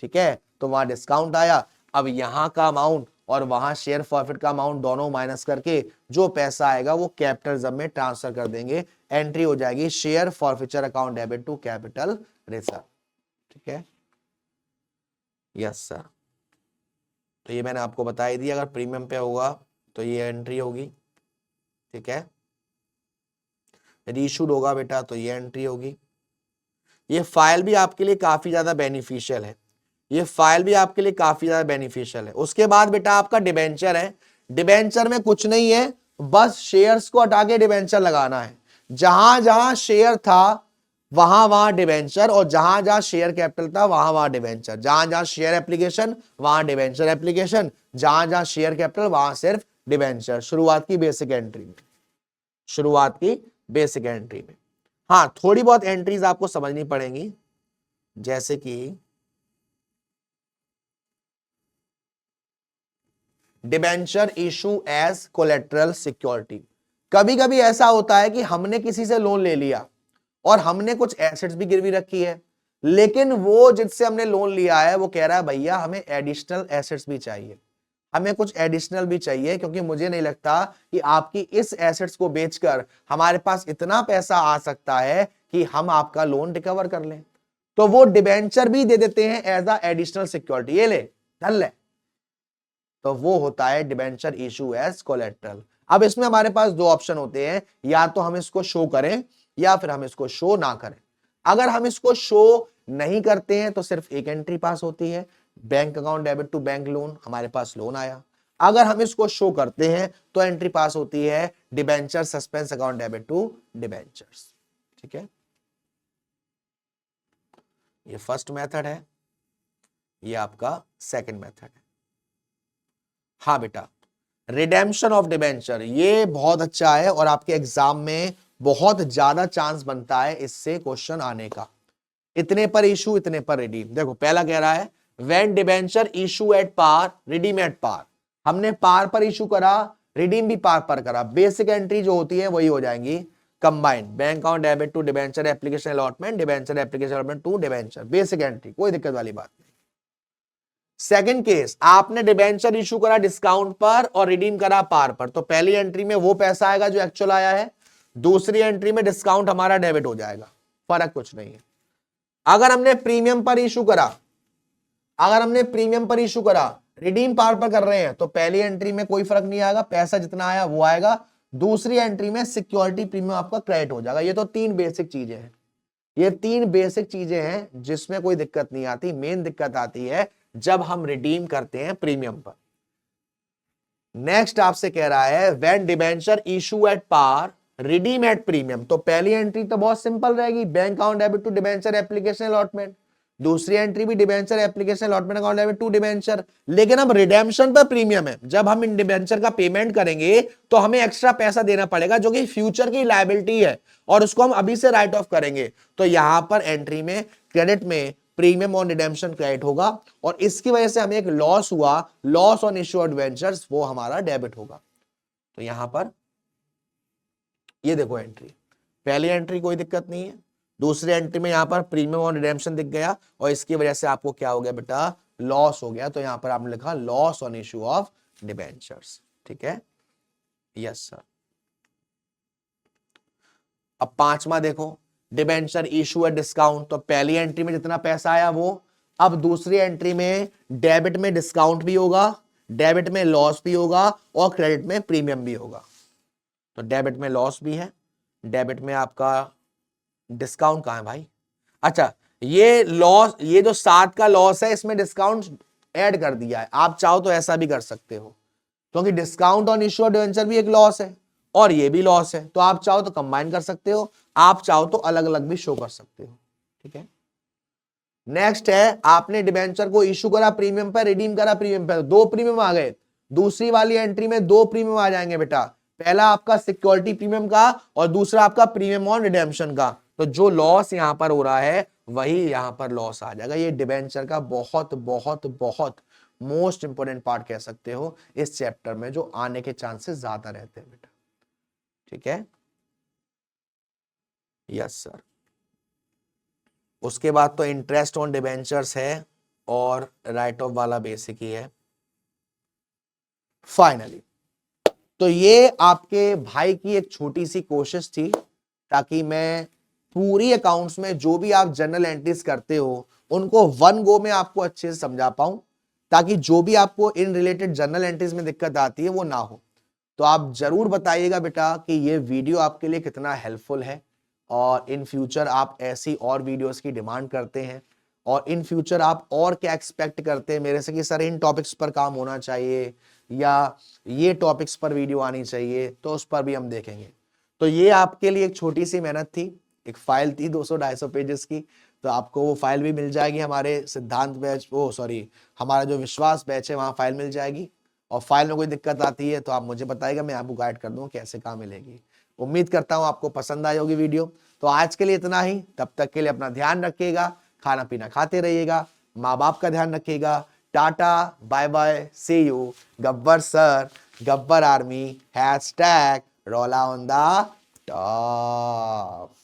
ठीक है। तो वहां डिस्काउंट आया, अब यहां का अमाउंट और वहां शेयर फॉरफिट का अमाउंट दोनों माइनस करके जो पैसा आएगा वो कैपिटल रिजर्व में ट्रांसफर कर देंगे, एंट्री हो जाएगी share forfeiture account debit to capital reserve, ठीक है। यस सर, तो ये मैंने आपको बता ही दिया, अगर प्रीमियम पे होगा तो ये एंट्री होगी, ठीक है। यदि इशूड होगा बेटा तो ये एंट्री होगी। ये फाइल भी आपके लिए काफी ज्यादा बेनिफिशियल है, ये फाइल भी आपके लिए काफी ज्यादा बेनिफिशियल है। उसके बाद बेटा आपका डिबेंचर है। डिबेंचर में कुछ नहीं है, बस शेयर्स को हटा के डिबेंचर लगाना है। जहां जहां शेयर था वहां वहां डिबेंचर, और जहां जहां शेयर कैपिटल था वहां वहां डिबेंचर, जहां जहां शेयर एप्लीकेशन वहां डिबेंचर एप्लीकेशन, जहां जहां शेयर कैपिटल वहां सिर्फ डिबेंचर। शुरुआत की बेसिक एंट्री में, शुरुआत की बेसिक एंट्री में हाँ थोड़ी बहुत एंट्रीज आपको समझनी पड़ेंगी, जैसे कि debenture issue as collateral security. कभी कभी ऐसा होता है कि हमने किसी से लोन ले लिया और हमने कुछ एसेट्स भी गिरवी रखी है, लेकिन वो जिससे हमने लोन लिया है वो कह रहा है भैया हमें एडिशनल एसेट्स भी चाहिए, हमें कुछ एडिशनल भी चाहिए, क्योंकि मुझे नहीं लगता कि आपकी इस एसेट्स को बेचकर हमारे पास इतना पैसा आ सकता है कि हम आपका लोन रिकवर कर लें। तो वो डिबेंचर भी दे देते हैं एज अ एडिशनल सिक्योरिटी, ये ले धन ले, तो वो होता है डिबेंचर इशू एज कोलेटरल। अब इसमें हमारे पास दो ऑप्शन होते हैं, या तो हम इसको शो करें या फिर हम इसको शो ना करें। अगर हम इसको शो नहीं करते हैं तो सिर्फ एक एंट्री पास होती है, bank account debit to bank loan, हमारे पास लोन आया। अगर हम इसको शो करते हैं तो एंट्री पास होती है debenture suspense account debit to debentures, ठीक है। ये फर्स्ट मेथड है, ये आपका सेकंड मेथड है। हाँ बेटा, रिडेम्पशन ऑफ डिबेंचर ये बहुत अच्छा है और आपके एग्जाम में बहुत ज्यादा चांस बनता है इससे क्वेश्चन आने का। इतने पर इशू, इतने पर रिडीम। देखो पहला कह रहा है when debenture issue at par redeem at par, हमने पार पर इशू करा, रिडीम भी पार पर करा, बेसिक एंट्री जो होती है वही हो जाएंगी combined, bank account debit to debenture application allotment, debenture application allotment to debenture, basic entry, कोई दिक्कत वाली बात नहीं। सेकंड केस, आपने डिबेंचर इशू करा डिस्काउंट पर और रिडीम करा पार पर, तो पहली एंट्री में वो पैसा आएगा जो एक्चुअल आया है, दूसरी एंट्री में डिस्काउंट हमारा डेबिट हो जाएगा, फर्क कुछ नहीं है। अगर हमने प्रीमियम पर इशू करा, अगर हमने प्रीमियम पर इशू करा, रिडीम पार पर कर रहे हैं, तो पहली एंट्री में कोई फर्क नहीं आएगा, पैसा जितना आया वो आएगा, दूसरी एंट्री में सिक्योरिटी प्रीमियम आपका क्रेडिट हो जाएगा। ये तो तीन बेसिक चीजें हैं, ये तीन बेसिक चीजें हैं जिसमें कोई दिक्कत नहीं आती। मेन दिक्कत आती है जब हम रिडीम करते हैं प्रीमियम पर। नेक्स्ट आपसे कह रहा है when debenture issue at par redeem at premium, तो पहली एंट्री तो बहुत सिंपल रहेगी, bank account debit to debenture application allotment, दूसरी एंट्री भी debenture application allotment account debit to debenture. लेकिन अब रिडेम्पशन पर प्रीमियम है, जब हम इन डिबेंचर का पेमेंट करेंगे तो हमें एक्स्ट्रा पैसा देना पड़ेगा जो कि फ्यूचर की लायबिलिटी है और उसको हम अभी से राइट ऑफ करेंगे, तो यहां पर एंट्री में क्रेडिट में प्रीमियम ऑन रिडेम्पशन क्रेडिट होगा और इसकी वजह से हमें एक लॉस हुआ, loss on issue of debentures, वो हमारा डेबिट होगा। तो यहां पर ये देखो एंट्री, पहली एंट्री कोई दिक्कत नहीं है, दूसरी एंट्री में यहां पर प्रीमियम ऑन रिडेम्पशन दिख गया और इसकी वजह से आपको क्या हो गया बेटा, लॉस हो गया, तो यहां पर आपने लिखा loss on issue of debentures, ठीक है। यस सर, अब पांचवा देखो, डिबेंचर इशू एट डिस्काउंट, तो पहली एंट्री में जितना पैसा आया वो, अब दूसरी एंट्री में डेबिट में डिस्काउंट भी होगा, डेबिट में लॉस भी होगा और क्रेडिट में प्रीमियम भी होगा। तो डेबिट में लॉस भी है, डेबिट में आपका डिस्काउंट कहां है भाई, अच्छा ये लॉस, ये जो 7 का लॉस है इसमें डिस्काउंट ऐड कर दिया है। आप चाहो तो ऐसा भी कर सकते हो, क्योंकि discount on issue of debenture भी एक लॉस है और ये भी लॉस है, तो आप चाहो तो कंबाइन कर सकते हो, आप चाहो तो अलग अलग भी शो कर सकते हो। ठीक है, नेक्स्ट है, आपने डिबेंचर को इशू करा प्रीमियम पर, रिडीम करा प्रीमियम पर, 2 प्रीमियम आ गए। दूसरी वाली एंट्री में 2 प्रीमियम आ जाएंगे बेटा, पहला आपका सिक्योरिटी प्रीमियम का और दूसरा आपका प्रीमियम ऑन रिडेम्पशन का। तो जो लॉस यहां पर हो रहा है वही यहां पर लॉस आ जाएगा। ये डिबेंचर का बहुत बहुत बहुत मोस्ट इंपोर्टेंट पार्ट कह सकते हो इस चैप्टर में, जो आने के चांसेस ज्यादा रहते हैं बेटा। ठीक है, यस सर। उसके बाद तो इंटरेस्ट ऑन डिबेंचर्स है और राइट ऑफ वाला बेसिक ही है फाइनली। तो ये आपके भाई की एक छोटी सी कोशिश थी, ताकि मैं पूरी अकाउंट्स में जो भी आप जर्नल एंट्रीज करते हो उनको वन गो में आपको अच्छे से समझा पाऊं, ताकि जो भी आपको इन रिलेटेड जर्नल एंट्रीज में दिक्कत आती है वो ना हो। तो आप जरूर बताइएगा बेटा कि ये वीडियो आपके लिए कितना हेल्पफुल है, और इन फ्यूचर आप ऐसी और वीडियोस की डिमांड करते हैं, और इन फ्यूचर आप और क्या एक्सपेक्ट करते हैं मेरे से कि सर इन टॉपिक्स पर काम होना चाहिए या ये टॉपिक्स पर वीडियो आनी चाहिए, तो उस पर भी हम देखेंगे। तो ये आपके लिए एक छोटी सी मेहनत थी, एक फाइल थी 200-250 पेजेस की, तो आपको वो फाइल भी मिल जाएगी हमारे सिद्धांत बैच, वो सॉरी हमारा जो विश्वास बैच है वहाँ फाइल मिल जाएगी। और फाइल में कोई दिक्कत आती है तो आप मुझे बताइएगा, मैं आपको गाइड कर दूंगा कैसे कहाँ मिलेगी। उम्मीद करता हूँ आपको पसंद आई होगी वीडियो। तो आज के लिए इतना ही, तब तक के लिए अपना ध्यान रखिएगा, खाना पीना खाते रहिएगा, माँ बाप का ध्यान रखिएगा। Tata bye bye, see you. Gabbar sir, Gabbar army, #rolla on the top।